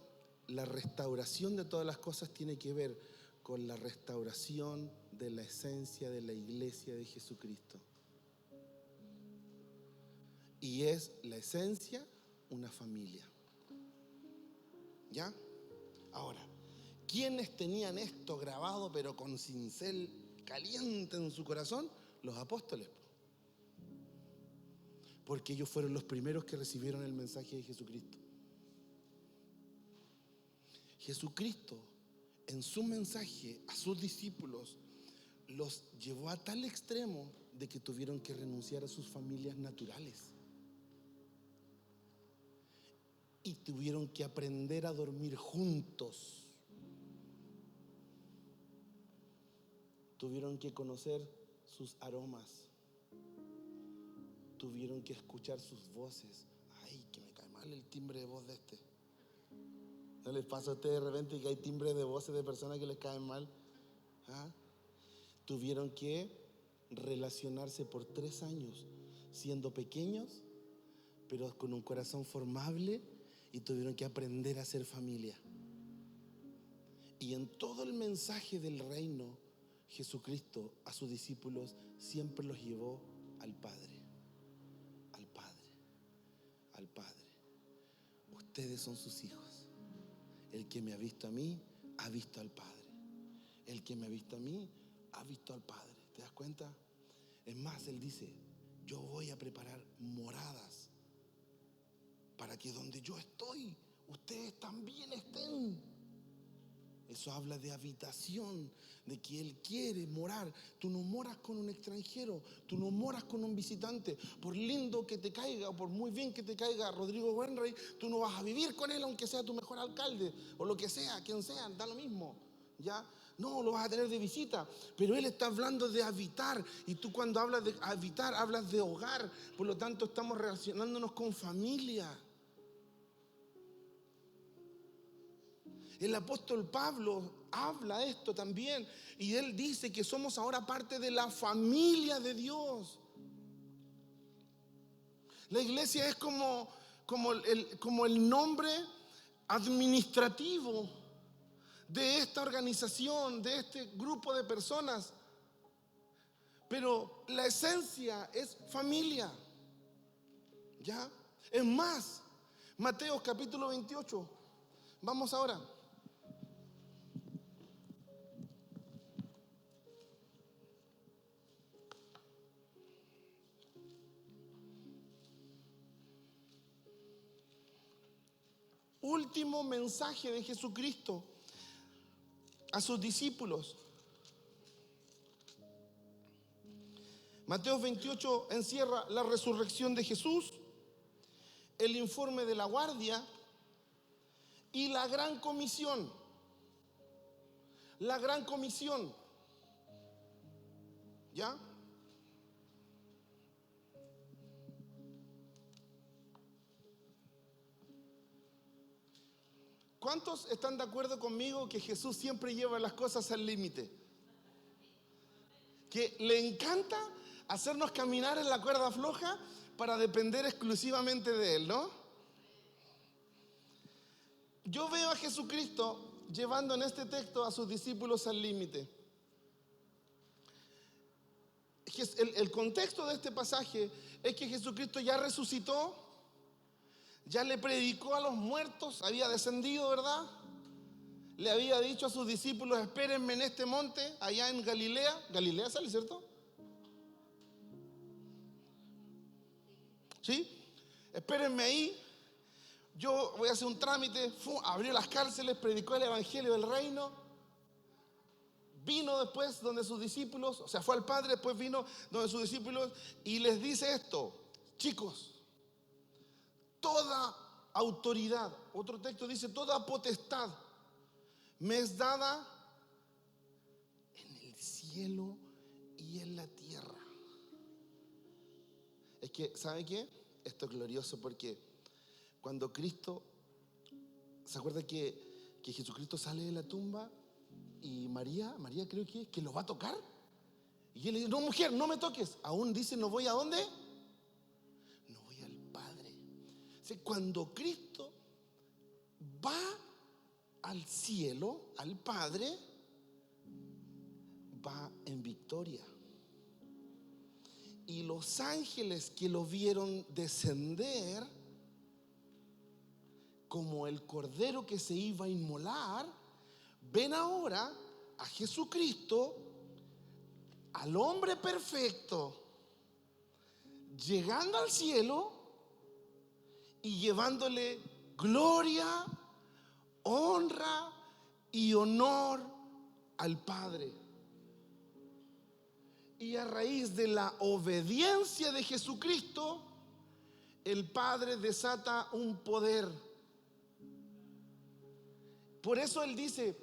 [SPEAKER 1] la restauración de todas las cosas tiene que ver con la restauración de la esencia de la iglesia de Jesucristo. Y es la esencia una familia. ¿Ya? Ahora, ¿quiénes tenían esto grabado pero con cincel caliente en su corazón? Los apóstoles. Porque ellos fueron los primeros que recibieron el mensaje de Jesucristo. Jesucristo, en su mensaje a sus discípulos, los llevó a tal extremo de que tuvieron que renunciar a sus familias naturales. Y tuvieron que aprender a dormir juntos. Tuvieron que conocer sus aromas. Tuvieron que escuchar sus voces. Ay, que me cae mal el timbre de voz de este. ¿No les pasa a ustedes de repente que hay timbres de voces de personas que les caen mal? ¿Ah? Tuvieron que relacionarse por 3 años, siendo pequeños, pero con un corazón formable, y tuvieron que aprender a ser familia. Y en todo el mensaje del reino, Jesucristo a sus discípulos siempre los llevó al Padre, al Padre, al Padre. Ustedes son sus hijos. El que me ha visto a mí, ha visto al Padre. El que me ha visto a mí, ha visto al Padre. ¿Te das cuenta? Es más, Él dice, yo voy a preparar moradas para que donde yo estoy, ustedes también estén. Eso habla de habitación, de que Él quiere morar. Tú no moras con un extranjero, tú no moras con un visitante. Por lindo que te caiga o por muy bien que te caiga Rodrigo Wenrey, tú no vas a vivir con él aunque sea tu mejor alcalde o lo que sea, quien sea, da lo mismo, ¿ya? No, lo vas a tener de visita, pero Él está hablando de habitar, y tú cuando hablas de habitar, hablas de hogar. Por lo tanto, estamos relacionándonos con familia. El apóstol Pablo habla esto también. Y él dice que somos ahora parte de la familia de Dios. La iglesia es como el nombre administrativo de esta organización, de este grupo de personas. Pero la esencia es familia. ¿Ya? Es más, Mateo capítulo 28. Vamos ahora. Último mensaje de Jesucristo a sus discípulos. Mateo 28 encierra la resurrección de Jesús, el informe de la guardia y la gran comisión. La gran comisión. ¿Ya? ¿Cuántos están de acuerdo conmigo que Jesús siempre lleva las cosas al límite? Que le encanta hacernos caminar en la cuerda floja para depender exclusivamente de Él, ¿no? Yo veo a Jesucristo llevando en este texto a sus discípulos al límite. El contexto de este pasaje es que Jesucristo ya resucitó, ya le predicó a los muertos, había descendido, ¿verdad? Le había dicho a sus discípulos: espérenme en este monte, allá en Galilea. Galilea sale, ¿cierto? ¿Sí? Espérenme ahí. Yo voy a hacer un trámite. Abrió las cárceles, predicó el evangelio del reino. Vino después donde sus discípulos, o sea, fue al Padre, después vino donde sus discípulos y les dice esto: chicos, toda autoridad, otro texto dice, toda potestad me es dada en el cielo y en la tierra. Es que, ¿sabe qué? Esto es glorioso porque cuando Cristo, ¿se acuerda que Jesucristo sale de la tumba y María creo que lo va a tocar? Y él le dice: no, mujer, no me toques. Aún dice: no voy a ¿dónde? No voy al Padre. O sea, cuando Cristo va al cielo, al Padre, va en victoria. Y los ángeles que lo vieron descender como el cordero que se iba a inmolar, ven ahora a Jesucristo, al hombre perfecto, llegando al cielo y llevándole gloria, honra y honor al Padre. Y a raíz de la obediencia de Jesucristo, el Padre desata un poder. Por eso Él dice: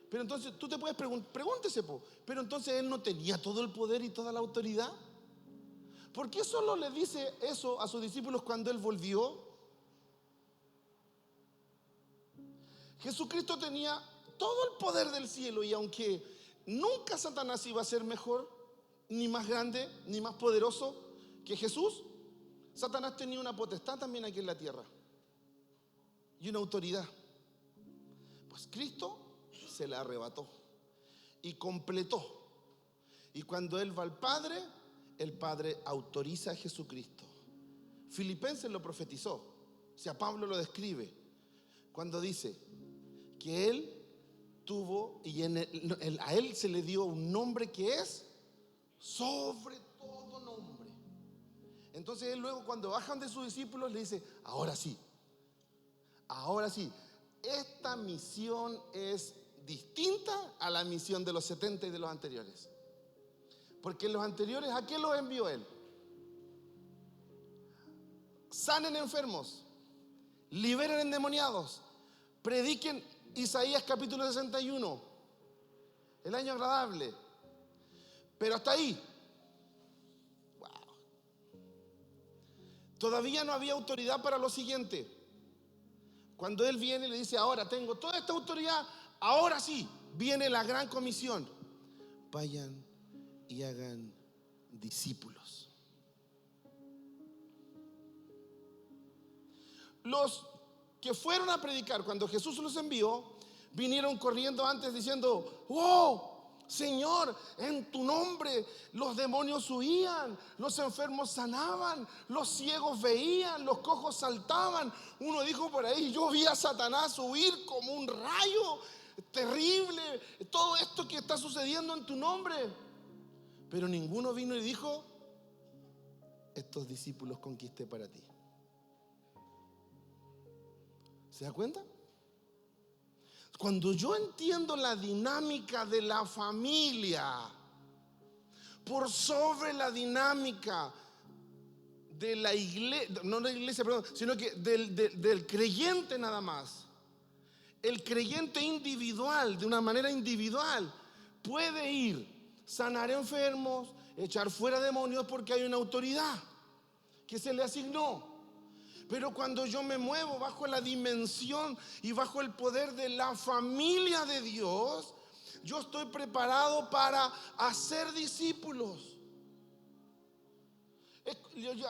[SPEAKER 1] pero entonces tú te puedes pregúntese, pero entonces Él no tenía todo el poder y toda la autoridad. ¿Por qué solo le dice eso a sus discípulos cuando Él volvió? Jesucristo tenía todo el poder del cielo, y aunque nunca Satanás iba a ser mejor, ni más grande, ni más poderoso que Jesús, Satanás tenía una potestad también aquí en la tierra y una autoridad. Pues Cristo se la arrebató y completó. Y cuando Él va al Padre, el Padre autoriza a Jesucristo. Filipenses lo profetizó, o sea, Pablo lo describe cuando dice que Él tuvo, y a Él se le dio un nombre que es sobre todo nombre. Entonces Él luego, cuando bajan de sus discípulos, le dice: ahora sí, esta misión es distinta a la misión de los 70 y de los anteriores. Porque en los anteriores, ¿a qué los envió Él? Sanen enfermos, liberen endemoniados, prediquen Isaías capítulo 61, el año agradable. Pero hasta ahí. Wow. Todavía no había autoridad para lo siguiente. Cuando Él viene y le dice: ahora tengo toda esta autoridad, ahora sí, viene la gran comisión: vayan y hagan discípulos. Los que fueron a predicar cuando Jesús los envió vinieron corriendo antes diciendo: ¡oh, Señor, en tu nombre los demonios huían, los enfermos sanaban, los ciegos veían, los cojos saltaban! Uno dijo por ahí: yo vi a Satanás huir como un rayo. Terrible todo esto que está sucediendo en tu nombre. Pero ninguno vino y dijo: estos discípulos conquisté para ti. ¿Se da cuenta? Cuando yo entiendo la dinámica de la familia por sobre la dinámica de la iglesia, no de la iglesia, perdón, sino que del creyente nada más. El creyente individual, de una manera individual, puede ir, sanar enfermos, echar fuera demonios, porque hay una autoridad que se le asignó. Pero cuando yo me muevo bajo la dimensión y bajo el poder de la familia de Dios, yo estoy preparado para hacer discípulos.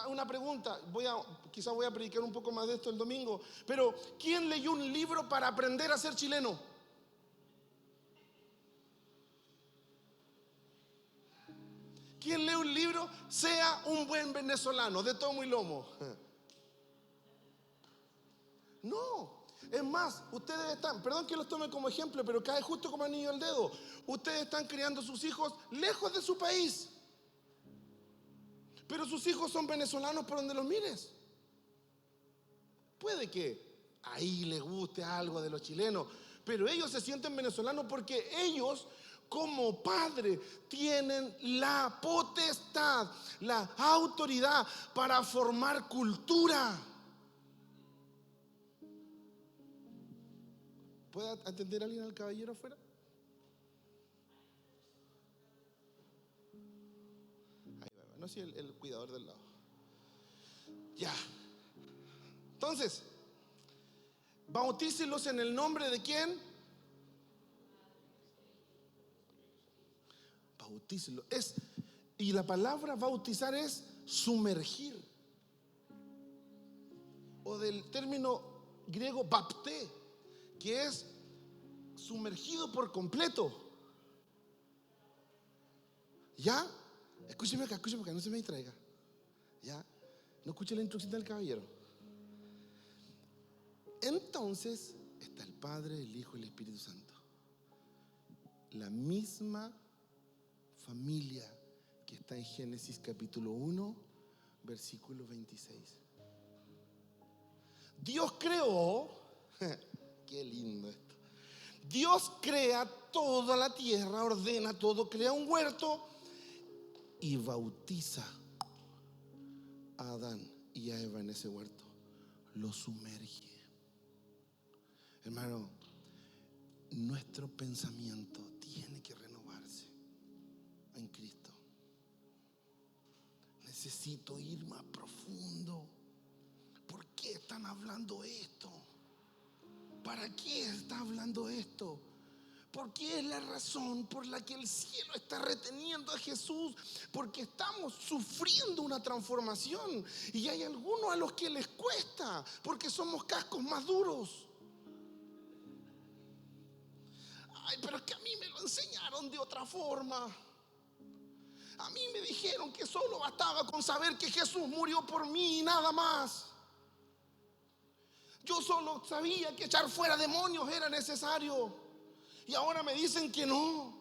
[SPEAKER 1] Una pregunta, quizás voy a predicar un poco más de esto el domingo, pero ¿quién leyó un libro para aprender a ser chileno? ¿Quién lee un libro? Sea un buen venezolano, de tomo y lomo. No, es más, ustedes están, perdón que los tome como ejemplo, pero cae justo como anillo al dedo. Ustedes están criando sus hijos lejos de su país, pero sus hijos son venezolanos por donde los mires. Puede que ahí les guste algo de los chilenos, pero ellos se sienten venezolanos porque ellos, como padres, tienen la potestad, la autoridad para formar cultura. ¿Puede atender a alguien, al caballero afuera? Ahí va, no sé, el cuidador del lado. Ya. Entonces, bautícelos en el nombre de ¿quién? Bautícelos. Y la palabra bautizar es sumergir. O del término griego bapté, que es sumergido por completo. ¿Ya? Escúcheme acá, no se me distraiga. ¿Ya? No escuche la instrucción del caballero. Entonces está el Padre, el Hijo y el Espíritu Santo. La misma familia que está en Génesis capítulo 1, versículo 26. Dios creó, qué lindo esto. Dios crea toda la tierra, ordena todo, crea un huerto y bautiza a Adán y a Eva en ese huerto. Lo sumerge. Hermano, nuestro pensamiento tiene que renovarse en Cristo. Necesito ir más profundo. ¿Por qué están hablando esto? ¿Para qué está hablando esto? ¿Por qué es la razón por la que el cielo está reteniendo a Jesús? Porque estamos sufriendo una transformación y hay algunos a los que les cuesta, porque somos cascos más duros. Ay, pero es que a mí me lo enseñaron de otra forma. A mí me dijeron que solo bastaba con saber que Jesús murió por mí y nada más. Yo solo sabía que echar fuera demonios era necesario. Y ahora me dicen que no.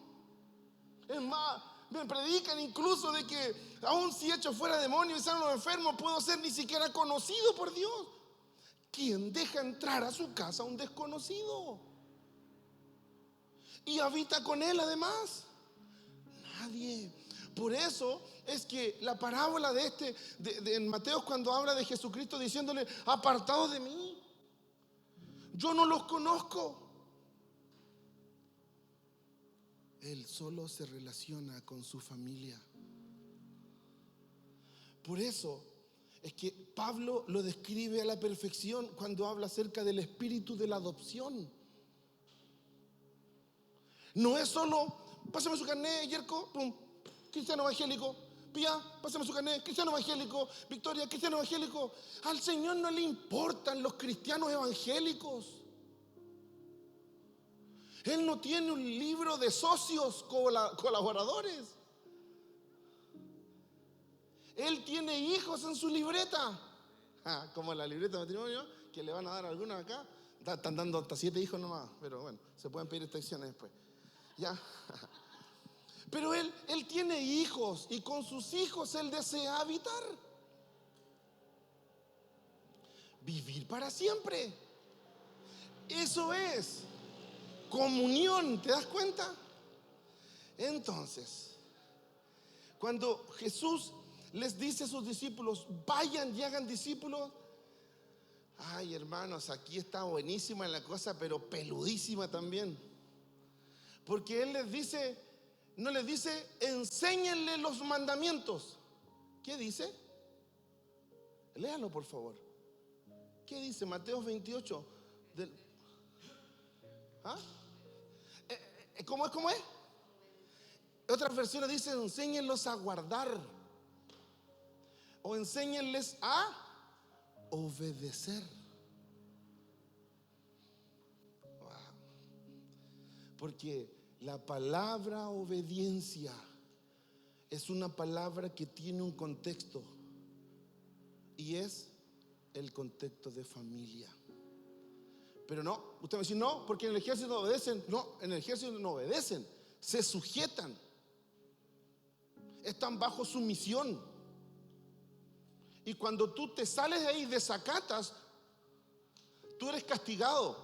[SPEAKER 1] Es más, me predican incluso de que aún si echo fuera demonios y sano los enfermos, puedo ser ni siquiera conocido por Dios. ¿Quién deja entrar a su casa a un desconocido? Y habita con él además. Nadie. Por eso es que la parábola en Mateo, cuando habla de Jesucristo diciéndole: apartados de mí, yo no los conozco. Él solo se relaciona con su familia. Por eso es que Pablo lo describe a la perfección cuando habla acerca del espíritu de la adopción. No es solo, pásame su carnet, Yerko, pum, cristiano evangélico. Pía, pásame su carnet, cristiano evangélico. Victoria, cristiano evangélico. Al Señor no le importan los cristianos evangélicos. Él no tiene un libro de socios colaboradores. Él tiene hijos en su libreta. Como en la libreta de matrimonio, que le van a dar algunos acá. Están dando hasta 7 hijos nomás, pero bueno, se pueden pedir extensiones después. Ya. Pero él tiene hijos y con sus hijos él desea habitar. Vivir para siempre. Eso es comunión, ¿te das cuenta? Entonces, cuando Jesús les dice a sus discípulos, vayan y hagan discípulos. Ay, hermanos, aquí está buenísima la cosa, pero peludísima también. Porque Él les dice, no les dice, enséñenle los mandamientos. ¿Qué dice? Léanlo, por favor. ¿Qué dice Mateo 28? ¿Cómo es? ¿Cómo es? Otras versiones dicen, enséñenlos a guardar. O enséñenles a obedecer. Wow. Porque la palabra obediencia es una palabra que tiene un contexto, y es el contexto de familia. Pero no, usted me dice, no, porque en el ejército no obedecen. No, en el ejército no obedecen, se sujetan, están bajo sumisión. Y cuando tú te sales de ahí, desacatas, tú eres castigado.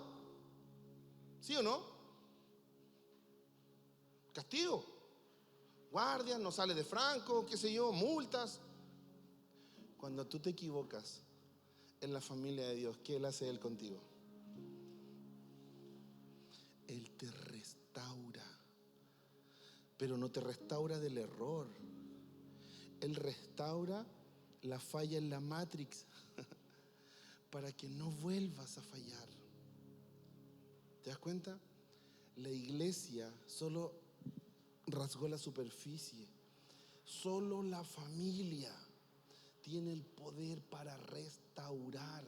[SPEAKER 1] ¿Sí o no? Castigo. Guardia, no sales de franco, qué sé yo, multas. Cuando tú te equivocas en la familia de Dios, ¿qué Él hace Él contigo? Él te restaura. Pero no te restaura del error. Él restaura la falla en la Matrix para que no vuelvas a fallar. ¿Te das cuenta? La iglesia solo rasgó la superficie. Solo la familia tiene el poder para restaurar.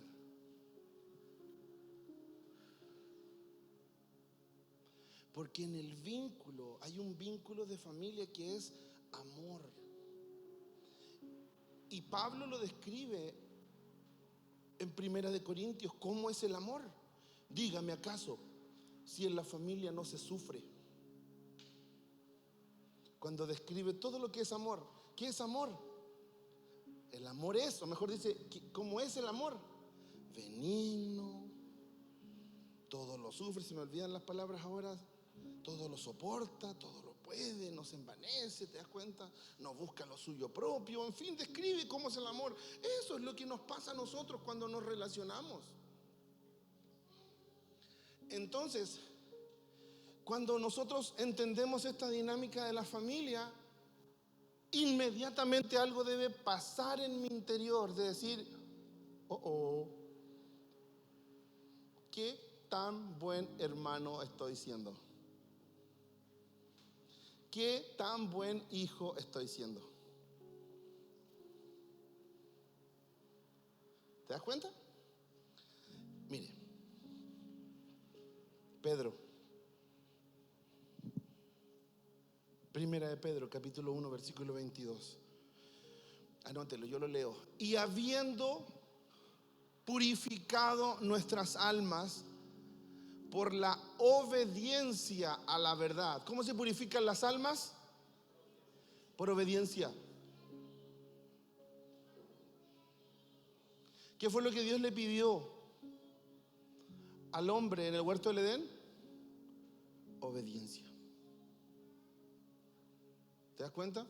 [SPEAKER 1] Porque en el vínculo hay un vínculo de familia que es amor. Y Pablo lo describe en Primera de Corintios. ¿Cómo es el amor? Dígame acaso, si en la familia no se sufre. Cuando describe todo lo que es amor, ¿qué es amor? El amor es, o mejor dice, ¿cómo es el amor? Benigno, todo lo sufre, se me olvidan las palabras ahora, todo lo soporta, todo lo puede, no se envanece, ¿te das cuenta? No busca lo suyo propio, en fin, describe cómo es el amor. Eso es lo que nos pasa a nosotros cuando nos relacionamos. Entonces, cuando nosotros entendemos esta dinámica de la familia, inmediatamente algo debe pasar en mi interior de decir, ¿qué tan buen hermano estoy siendo? ¿Qué tan buen hijo estoy siendo? ¿Te das cuenta? Mire, Pedro, Primera de Pedro, capítulo 1, versículo 22. Anótelo, yo lo leo. Y habiendo purificado nuestras almas por la obediencia a la verdad. ¿Cómo se purifican las almas? Por obediencia. ¿Qué fue lo que Dios le pidió al hombre en el huerto del Edén? Obediencia. ¿Te das cuenta?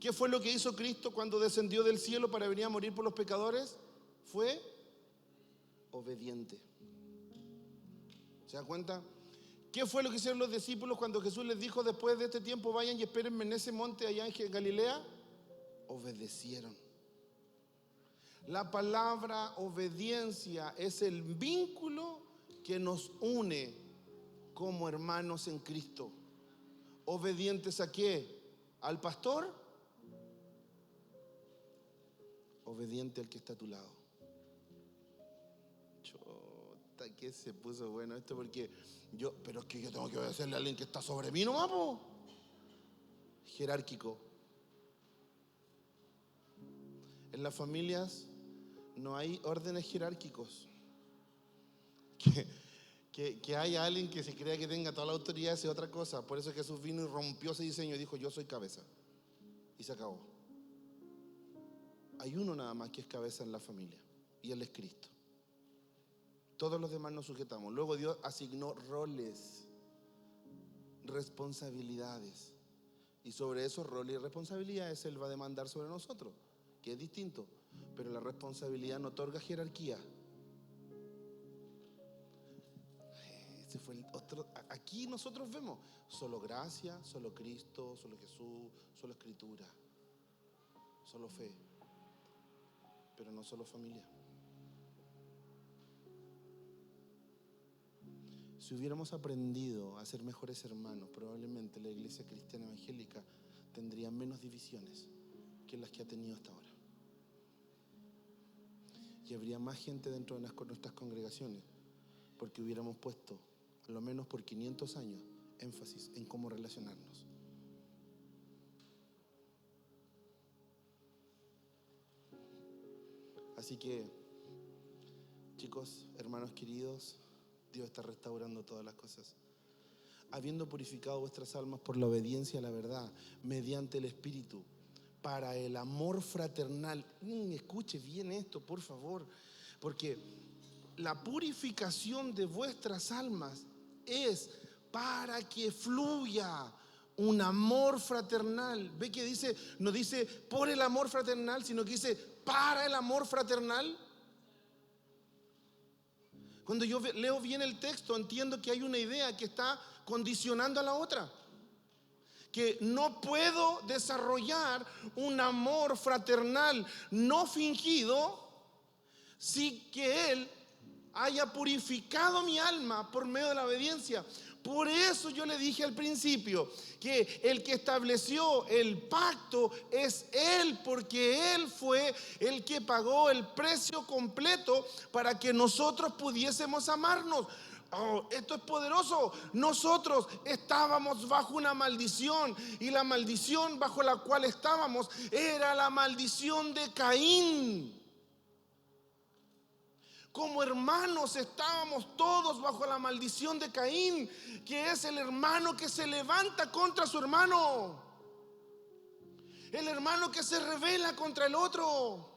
[SPEAKER 1] ¿Qué fue lo que hizo Cristo cuando descendió del cielo para venir a morir por los pecadores? Fue obediente. ¿Se da cuenta? ¿Qué fue lo que hicieron los discípulos cuando Jesús les dijo, después de este tiempo vayan y espérenme en ese monte allá en Galilea? Obedecieron. La palabra obediencia es el vínculo que nos une como hermanos en Cristo. ¿Obedientes a qué? ¿Al pastor? Obediente al que está a tu lado. Chota, que se puso bueno esto porque pero es que yo tengo que obedecerle a alguien que está sobre mí nomás, po. Jerárquico. En las familias no hay órdenes jerárquicos. Que haya alguien que se crea que tenga toda la autoridad es otra cosa. Por eso Jesús vino y rompió ese diseño y dijo: yo soy cabeza. Y se acabó. Hay uno nada más que es cabeza en la familia, y Él es Cristo. Todos los demás nos sujetamos. Luego Dios asignó roles, responsabilidades, y sobre esos roles y responsabilidades Él va a demandar sobre nosotros, que es distinto. Pero la responsabilidad no otorga jerarquía. Ese fue el otro. Aquí nosotros vemos solo gracia, solo Cristo, solo Jesús, solo Escritura, solo fe, pero no solo familia. Si hubiéramos aprendido a ser mejores hermanos, probablemente la iglesia cristiana evangélica tendría menos divisiones que las que ha tenido hasta ahora. Y habría más gente dentro de nuestras congregaciones, porque hubiéramos puesto, a lo menos por 500 años, énfasis en cómo relacionarnos. Así que, chicos, hermanos queridos, Dios está restaurando todas las cosas. Habiendo purificado vuestras almas por la obediencia a la verdad, mediante el Espíritu, para el amor fraternal. Escuche bien esto, por favor, porque la purificación de vuestras almas es para que fluya un amor fraternal. Ve que dice, no dice por el amor fraternal, sino que dice para el amor fraternal. Cuando yo leo bien el texto, entiendo que hay una idea que está condicionando a la otra. Que no puedo desarrollar un amor fraternal no fingido sin que Él haya purificado mi alma por medio de la obediencia. Por eso yo le dije al principio que el que estableció el pacto es Él, porque Él fue el que pagó el precio completo para que nosotros pudiésemos amarnos. Oh, esto es poderoso. Nosotros estábamos bajo una maldición, y la maldición bajo la cual estábamos era la maldición de Caín. Como hermanos estábamos todos bajo la maldición de Caín, que es el hermano que se levanta contra su hermano, el hermano que se rebela contra el otro,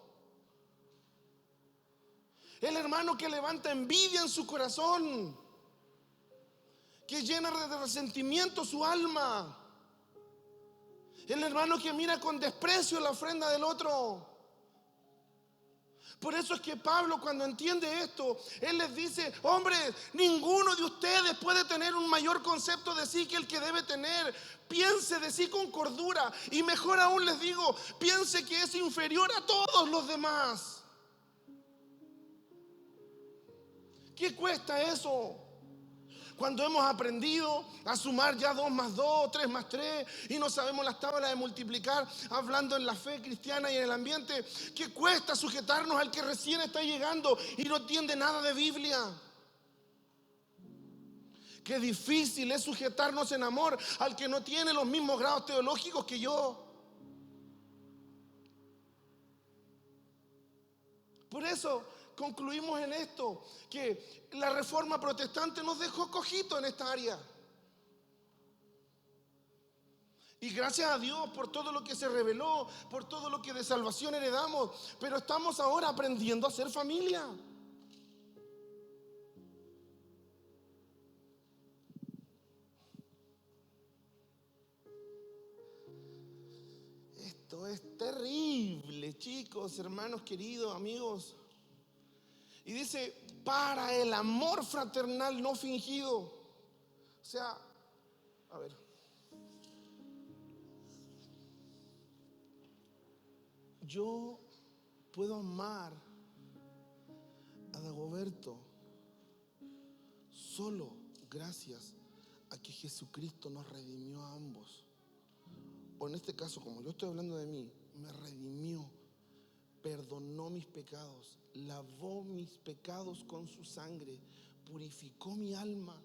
[SPEAKER 1] el hermano que levanta envidia en su corazón, que llena de resentimiento su alma, el hermano que mira con desprecio la ofrenda del otro. Por eso es que Pablo, cuando entiende esto, él les dice: hombres, ninguno de ustedes puede tener un mayor concepto de sí que el que debe tener. Piense de sí con cordura, y mejor aún les digo, piense que es inferior a todos los demás. ¿Qué cuesta eso? Cuando hemos aprendido a sumar ya 2 más 2, 3 más 3, y no sabemos las tablas de multiplicar, hablando en la fe cristiana y en el ambiente, ¿qué cuesta sujetarnos al que recién está llegando y no entiende nada de Biblia? Qué difícil es sujetarnos en amor al que no tiene los mismos grados teológicos que yo. Por eso concluimos en esto, que la reforma protestante nos dejó cojito en esta área. Y gracias a Dios por todo lo que se reveló, por todo lo que de salvación heredamos, pero estamos ahora aprendiendo a ser familia. Esto es terrible, chicos, hermanos queridos, amigos. Y dice, para el amor fraternal no fingido. O sea, a ver, yo puedo amar a Dagoberto solo gracias a que Jesucristo nos redimió a ambos. O en este caso, como yo estoy hablando de mí, me redimió, perdonó mis pecados, lavó mis pecados con su sangre, purificó mi alma.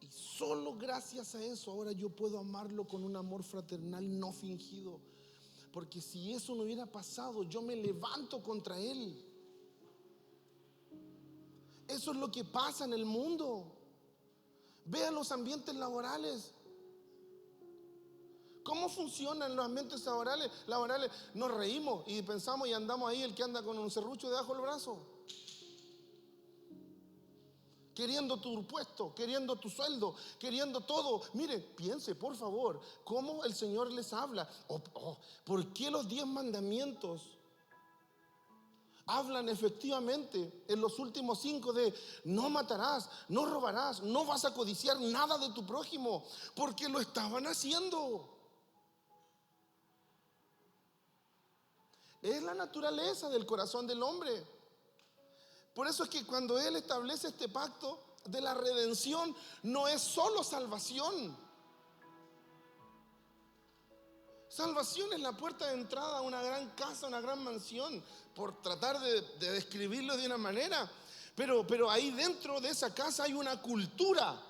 [SPEAKER 1] Y solo gracias a eso ahora yo puedo amarlo con un amor fraternal no fingido. Porque si eso no hubiera pasado, yo me levanto contra él. Eso es lo que pasa en el mundo. Vean los ambientes laborales. ¿Cómo funcionan los ambientes laborales? Nos reímos y pensamos y andamos ahí el que anda con un serrucho debajo del brazo, queriendo tu puesto, queriendo tu sueldo, queriendo todo. Mire, piense por favor cómo el Señor les habla. ¿Por qué los 10 mandamientos hablan efectivamente en los últimos 5 de no matarás, no robarás, no vas a codiciar nada de tu prójimo? Porque lo estaban haciendo. Es la naturaleza del corazón del hombre. Por eso es que cuando Él establece este pacto de la redención, no es solo salvación. Salvación es la puerta de entrada a una gran casa, una gran mansión, por tratar de describirlo de una manera. Pero ahí dentro de esa casa hay una cultura.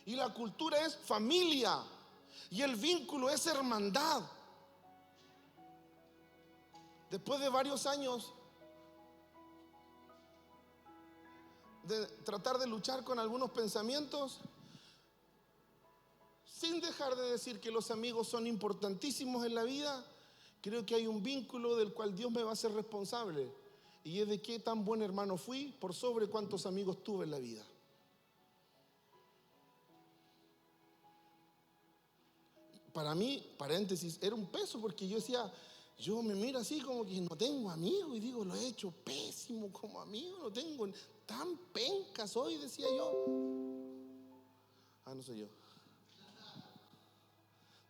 [SPEAKER 1] Y la cultura es familia. Y el vínculo es hermandad. Después de varios años de tratar de luchar con algunos pensamientos, sin dejar de decir que los amigos son importantísimos en la vida, creo que hay un vínculo del cual Dios me va a hacer responsable. Y es de qué tan buen hermano fui por sobre cuántos amigos tuve en la vida. Para mí, paréntesis, era un peso porque yo decía, yo me miro así como que no tengo amigos y digo, lo he hecho pésimo como amigo, no tengo, tan penca soy, decía yo. No soy yo.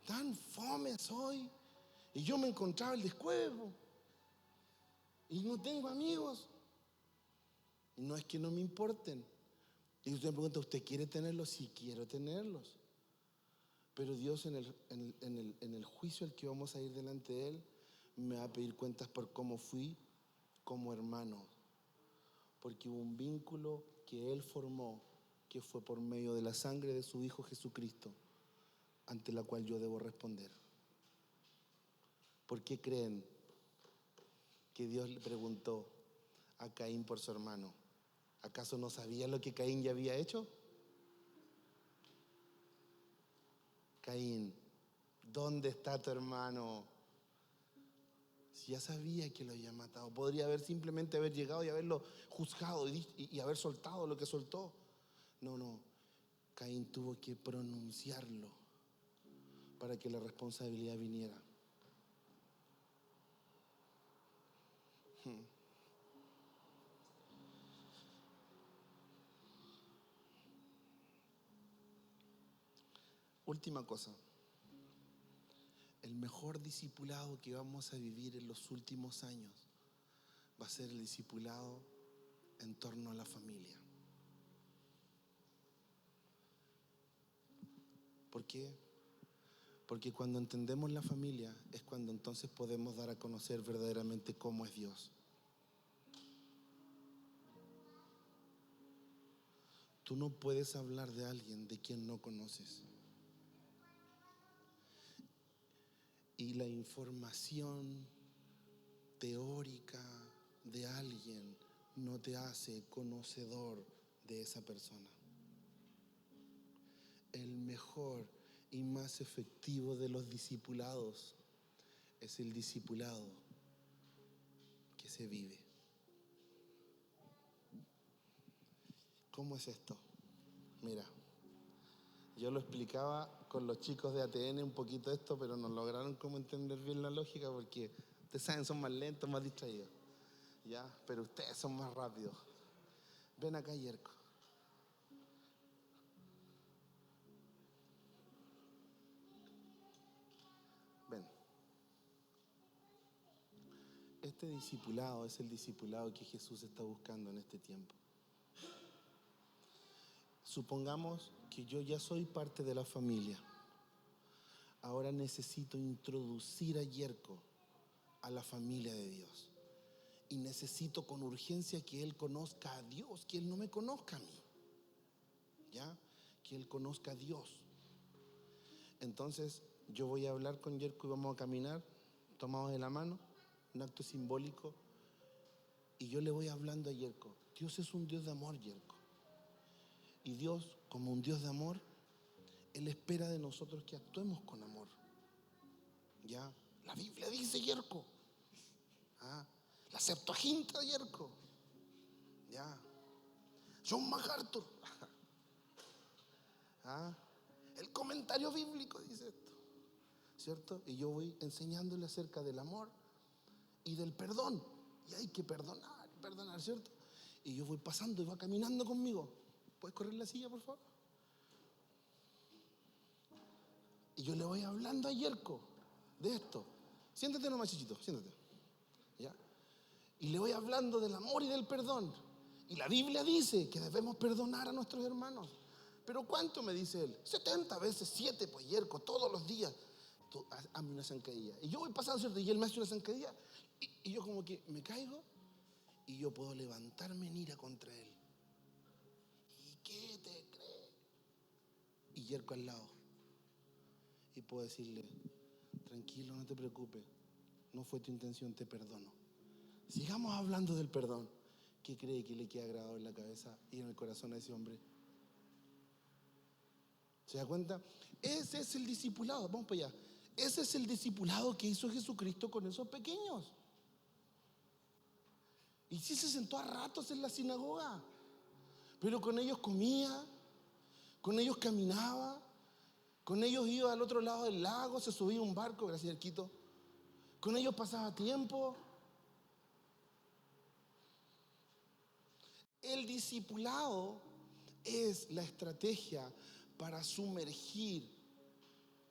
[SPEAKER 1] Tan fome soy. Y yo me encontraba el descuevo. Y no tengo amigos. Y no es que no me importen. Y usted me pregunta, ¿usted quiere tenerlos? Sí, quiero tenerlos. Pero Dios en el juicio al que vamos a ir delante de Él, me va a pedir cuentas por cómo fui como hermano. Porque hubo un vínculo que Él formó, que fue por medio de la sangre de su Hijo Jesucristo, ante la cual yo debo responder. ¿Por qué creen que Dios le preguntó a Caín por su hermano? ¿Acaso no sabía lo que Caín ya había hecho? Caín, ¿dónde está tu hermano? Si ya sabía que lo había matado, podría haber simplemente haber llegado y haberlo juzgado y haber soltado lo que soltó. No, Caín tuvo que pronunciarlo para que la responsabilidad viniera. Última cosa. El mejor discipulado que vamos a vivir en los últimos años va a ser el discipulado en torno a la familia. ¿Por qué? Porque cuando entendemos la familia es cuando entonces podemos dar a conocer verdaderamente cómo es Dios. Tú no puedes hablar de alguien de quien no conoces. Y la información teórica de alguien no te hace conocedor de esa persona. El mejor y más efectivo de los discipulados es el discipulado que se vive. ¿Cómo es esto? Mira, yo lo explicaba con los chicos de ATN un poquito esto, pero no lograron como entender bien la lógica porque ustedes saben, son más lentos, más distraídos. Ya, pero ustedes son más rápidos. Ven acá, Yerko. Ven. Este discipulado es el discipulado que Jesús está buscando en este tiempo. Supongamos que yo ya soy parte de la familia. Ahora necesito introducir a Yerko a la familia de Dios. Y necesito con urgencia que él conozca a Dios, que él no me conozca a mí. ¿Ya? Que él conozca a Dios. Entonces yo voy a hablar con Yerko y vamos a caminar tomados de la mano, un acto simbólico. Y yo le voy hablando a Yerko. Dios es un Dios de amor, Yerko. Y Dios, como un Dios de amor, Él espera de nosotros que actuemos con amor. ¿Ya? La Biblia dice, Yerko. ¿Ah? La Septuaginta, Yerko. ¿Ya? John MacArthur. ¿Ah? El comentario bíblico dice esto, ¿cierto? Y yo voy enseñándole acerca del amor y del perdón. Y hay que perdonar, ¿cierto? Y yo voy pasando y va caminando conmigo. ¿Puedes correr la silla, por favor? Y yo le voy hablando a Yerko de esto. Siéntate nomás, chichito, siéntate. ¿Ya? Y le voy hablando del amor y del perdón. Y la Biblia dice que debemos perdonar a nuestros hermanos. ¿Pero cuánto? Me dice él. 70 veces 7, pues, Yerko, todos los días. Tú, hazme una zancadilla. Y yo voy pasando, ¿cierto? Y él me hace una zancadilla. Y yo como que me caigo. Y yo puedo levantarme en ira contra él. ¿Y qué te crees? Y Yerko al lado. Y puedo decirle, tranquilo, no te preocupes. No fue tu intención, te perdono. Sigamos hablando del perdón. ¿Qué cree que le queda grabado en la cabeza y en el corazón a ese hombre? ¿Se da cuenta? Ese es el discipulado. Vamos para allá. Ese es el discipulado que hizo Jesucristo con esos pequeños. Y sí se sentó a ratos en la sinagoga, pero con ellos comía, con ellos caminaba, con ellos iba al otro lado del lago, se subía a un barco, gracias Quito, con ellos pasaba tiempo. El discipulado es la estrategia para sumergir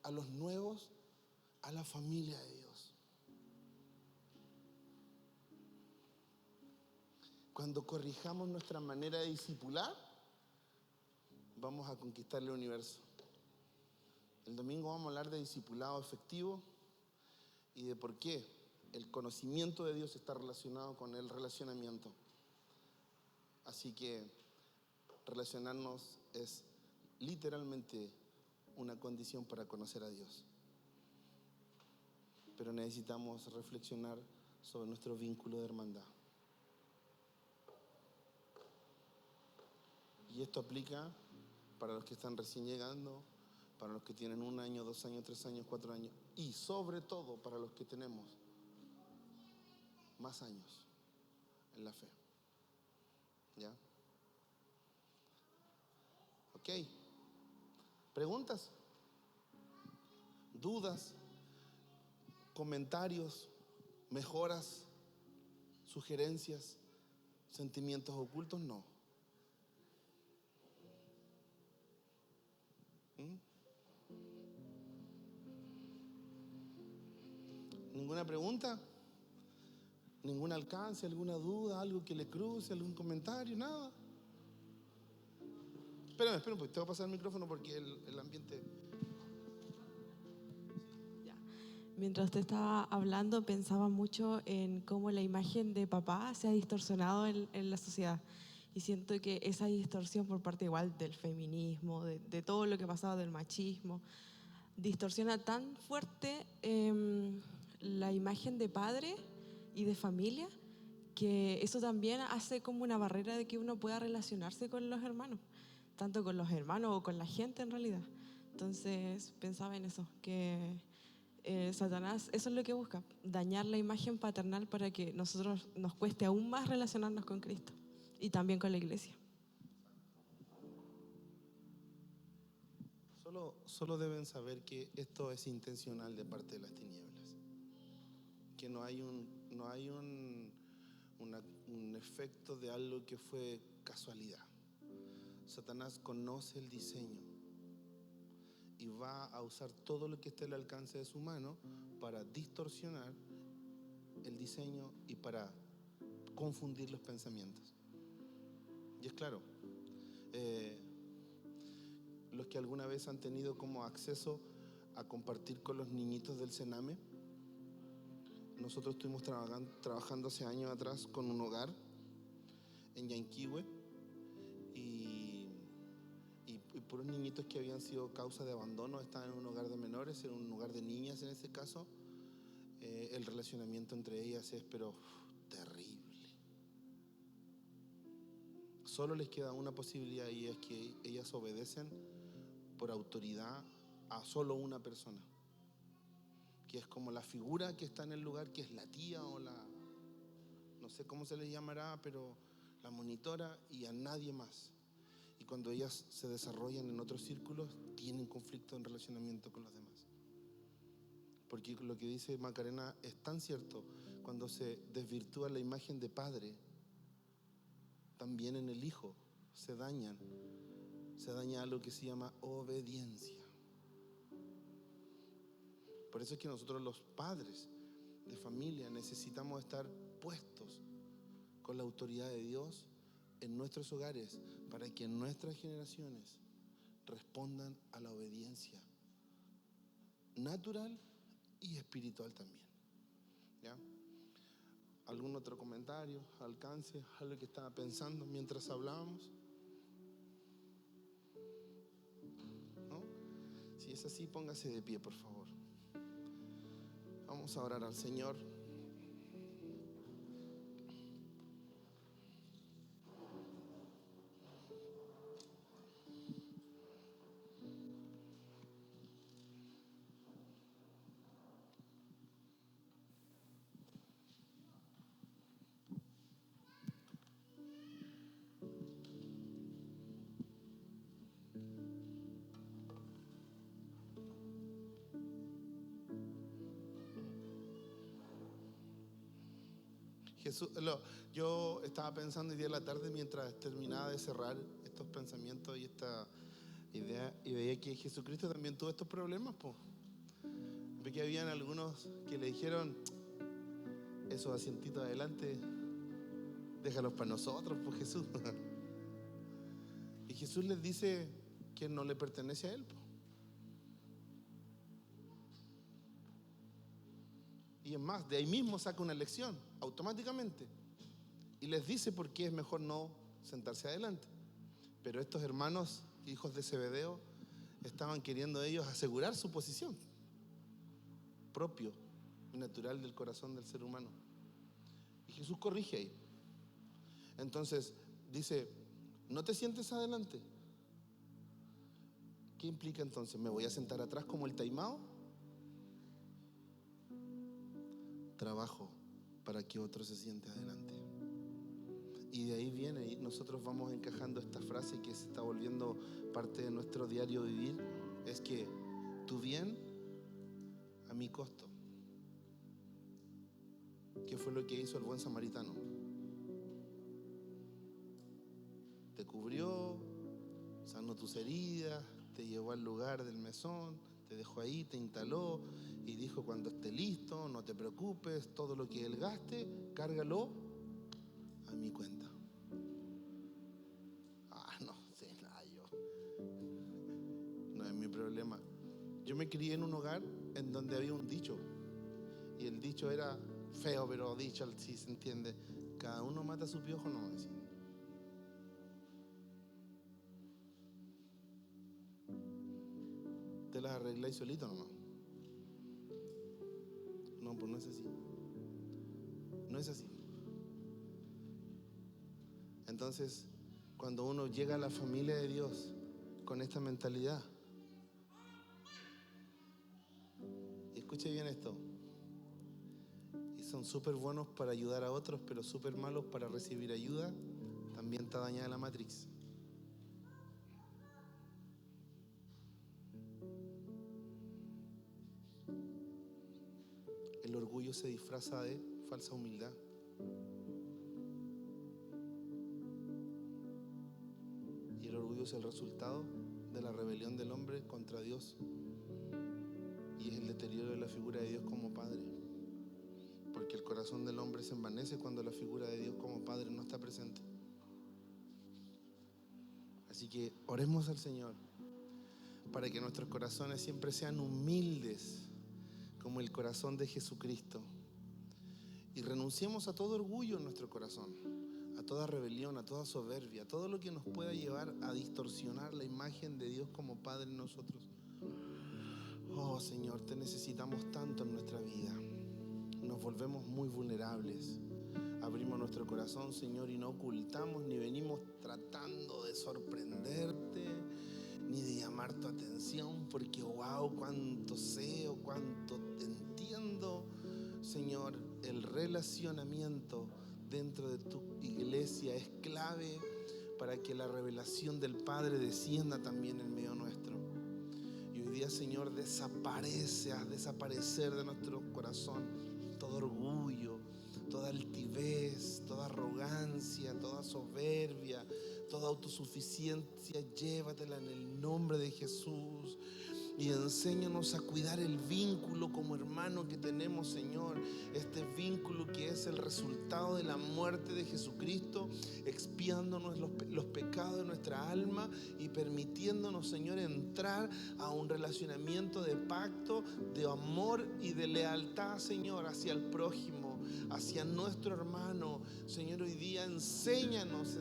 [SPEAKER 1] a los nuevos a la familia de Dios. Cuando corrijamos nuestra manera de discipular, vamos a conquistar el universo. El domingo vamos a hablar de discipulado efectivo y de por qué el conocimiento de Dios está relacionado con el relacionamiento. Así que relacionarnos es literalmente una condición para conocer a Dios. Pero necesitamos reflexionar sobre nuestro vínculo de hermandad. Y esto aplica para los que están recién llegando, para los que tienen 1 año, 2 años, 3 años, 4 años, y sobre todo para los que tenemos más años en la fe. ¿Ya? ¿Ok? ¿Preguntas? ¿Dudas? ¿Comentarios? ¿Mejoras? ¿Sugerencias? ¿Sentimientos ocultos? No. ¿Ninguna pregunta? ¿Ningún alcance? ¿Alguna duda? ¿Algo que le cruce? ¿Algún comentario? Nada. Espérame, pues te voy a pasar el micrófono porque el ambiente...
[SPEAKER 2] Ya. Mientras usted estaba hablando, pensaba mucho en cómo la imagen de papá se ha distorsionado en la sociedad. Y siento que esa distorsión por parte igual del feminismo, de todo lo que ha pasado, del machismo, distorsiona tan fuerte la imagen de padre y de familia, que eso también hace como una barrera de que uno pueda relacionarse con los hermanos, tanto con los hermanos o con la gente en realidad. Entonces pensaba en eso, que Satanás, eso es lo que busca, dañar la imagen paternal para que nosotros nos cueste aún más relacionarnos con Cristo y también con la iglesia.
[SPEAKER 1] Solo deben saber que esto es intencional de parte de las tinieblas, que no hay un efecto de algo que fue casualidad. Satanás conoce el diseño y va a usar todo lo que esté al alcance de su mano para distorsionar el diseño y para confundir los pensamientos. Y es claro, los que alguna vez han tenido como acceso a compartir con los niñitos del Sename. Nosotros estuvimos trabajando hace años atrás con un hogar en Yanquihue y puros niñitos que habían sido causa de abandono estaban en un hogar de menores, en un hogar de niñas en ese caso. El relacionamiento entre ellas es terrible. Solo les queda una posibilidad y es que ellas obedecen por autoridad a solo una persona, que es como la figura que está en el lugar, que es la tía o no sé cómo se les llamará, pero la monitora, y a nadie más. Y cuando ellas se desarrollan en otros círculos, tienen conflicto en relacionamiento con los demás. Porque lo que dice Macarena es tan cierto. Cuando se desvirtúa la imagen de padre, también en el hijo se daña algo que se llama obediencia. Por eso es que nosotros los padres de familia necesitamos estar puestos con la autoridad de Dios en nuestros hogares para que nuestras generaciones respondan a la obediencia natural y espiritual también. ¿Ya? ¿Algún otro comentario, alcance, algo que estaba pensando mientras hablábamos? ¿No? Si es así, póngase de pie, por favor. Vamos a orar al Señor. Yo estaba pensando hoy día en la tarde mientras terminaba de cerrar estos pensamientos y esta idea, y veía que Jesucristo también tuvo estos problemas, po. Ve que habían algunos que le dijeron: esos asientitos adelante, déjalos para nosotros, pues Jesús. Y Jesús les dice que no le pertenece a él, po. Y es más, de ahí mismo saca una lección automáticamente y les dice por qué es mejor no sentarse adelante. Pero estos hermanos, hijos de Zebedeo, estaban queriendo ellos asegurar su posición propio y natural del corazón del ser humano. Y Jesús corrige ahí. Entonces dice: no te sientes adelante. ¿Qué implica entonces? ¿Me voy a sentar atrás como el taimado? Trabajo para que otro se siente adelante. Y de ahí viene, y nosotros vamos encajando esta frase que se está volviendo parte de nuestro diario vivir, es que tu bien a mi costo. ¿Qué fue lo que hizo el buen samaritano? Te cubrió, sanó tus heridas, te llevó al lugar del mesón, te dejó ahí, te instaló y dijo: cuando esté listo, no te preocupes, todo lo que él gaste, cárgalo a mi cuenta. No sé nada yo. No es mi problema. Yo me crié en un hogar en donde había un dicho, y el dicho era feo, pero dicho sí se entiende: cada uno mata a su piojo, no decía. Te las arregláis solito nomás. No, pues no es así. No es así. Entonces, cuando uno llega a la familia de Dios con esta mentalidad, y escuche bien esto, y son súper buenos para ayudar a otros, pero súper malos para recibir ayuda, también está dañada la matriz. El orgullo se disfraza de falsa humildad. Y el orgullo es el resultado de la rebelión del hombre contra Dios. Y es el deterioro de la figura de Dios como Padre. Porque el corazón del hombre se envanece cuando la figura de Dios como Padre no está presente. Así que oremos al Señor para que nuestros corazones siempre sean humildes como el corazón de Jesucristo. Y renunciemos a todo orgullo en nuestro corazón, a toda rebelión, a toda soberbia, a todo lo que nos pueda llevar a distorsionar la imagen de Dios como Padre en nosotros. Oh Señor, te necesitamos tanto en nuestra vida. Nos volvemos muy vulnerables. Abrimos nuestro corazón, Señor, y no ocultamos ni venimos tratando de sorprenderte ni de llamar tu atención, porque wow, cuánto sé o cuánto entiendo. Señor, el relacionamiento dentro de tu iglesia es clave para que la revelación del Padre descienda también en medio nuestro. Y hoy día, Señor, haz desaparecer de nuestro corazón todo orgullo, toda altivez, toda arrogancia, toda soberbia, toda autosuficiencia. Llévatela en el nombre de Jesús. Y enséñanos a cuidar el vínculo como hermano que tenemos, Señor. Este vínculo que es el resultado de la muerte de Jesucristo, expiándonos los pecados de nuestra alma y permitiéndonos, Señor, entrar a un relacionamiento de pacto, de amor y de lealtad, Señor, hacia el prójimo, hacia nuestro hermano. Señor, hoy día enséñanos,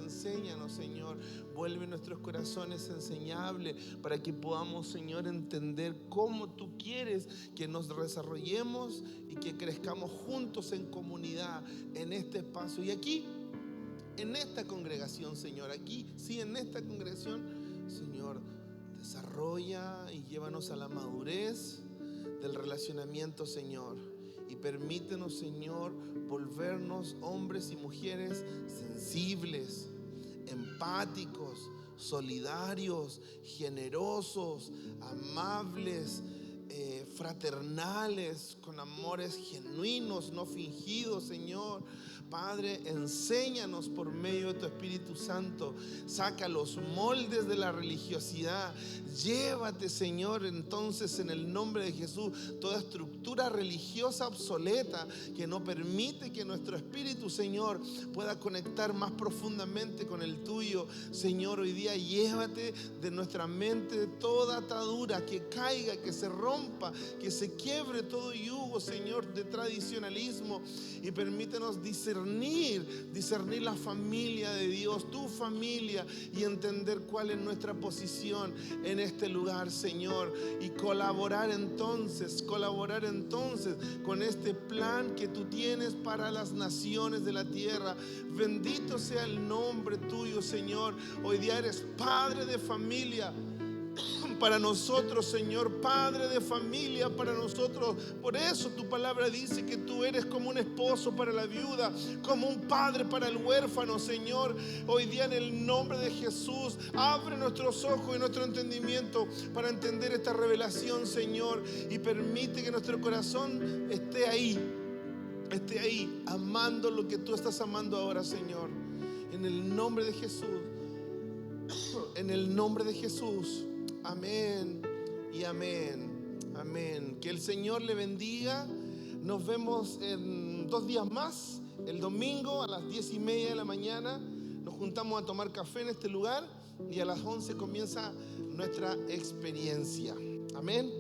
[SPEAKER 1] Señor. Vuelve nuestros corazones enseñables para que podamos, Señor, entender cómo tú quieres que nos desarrollemos y que crezcamos juntos en comunidad en este espacio. Y aquí, en esta congregación, Señor, en esta congregación, Señor, desarrolla y llévanos a la madurez del relacionamiento, Señor. Y permítenos, Señor, volvernos hombres y mujeres sensibles, empáticos, solidarios, generosos, amables, fraternales, con amores genuinos, no fingidos, Señor. Padre, enséñanos por medio de tu Espíritu Santo. Saca los moldes de la religiosidad. Llévate, Señor, entonces en el nombre de Jesús, toda estructura religiosa obsoleta que no permite que nuestro espíritu, Señor, pueda conectar más profundamente con el tuyo. Señor, hoy día llévate de nuestra mente toda atadura, que caiga, que se rompa, que se quiebre todo yugo, Señor, de tradicionalismo, y permítenos discernir la familia de Dios, tu familia, y entender cuál es nuestra posición en este lugar, Señor, y colaborar entonces con este plan que tú tienes para las naciones de la tierra. Bendito sea el nombre tuyo, Señor. Hoy día eres padre de familia para nosotros, Señor, padre de familia para nosotros. Por eso tu palabra dice que tú eres como un esposo para la viuda, como un padre para el huérfano, Señor. Hoy día, en el nombre de Jesús, abre nuestros ojos y nuestro entendimiento para entender esta revelación, Señor, y permite que nuestro corazón esté ahí, amando lo que tú estás amando ahora, Señor. En el nombre de Jesús, en el nombre de Jesús. Amén y amén. Amén. Que el Señor le bendiga. Nos vemos en 2 días más. El domingo a las 10:30 de la mañana nos juntamos a tomar café en este lugar y a las 11 comienza nuestra experiencia. Amén.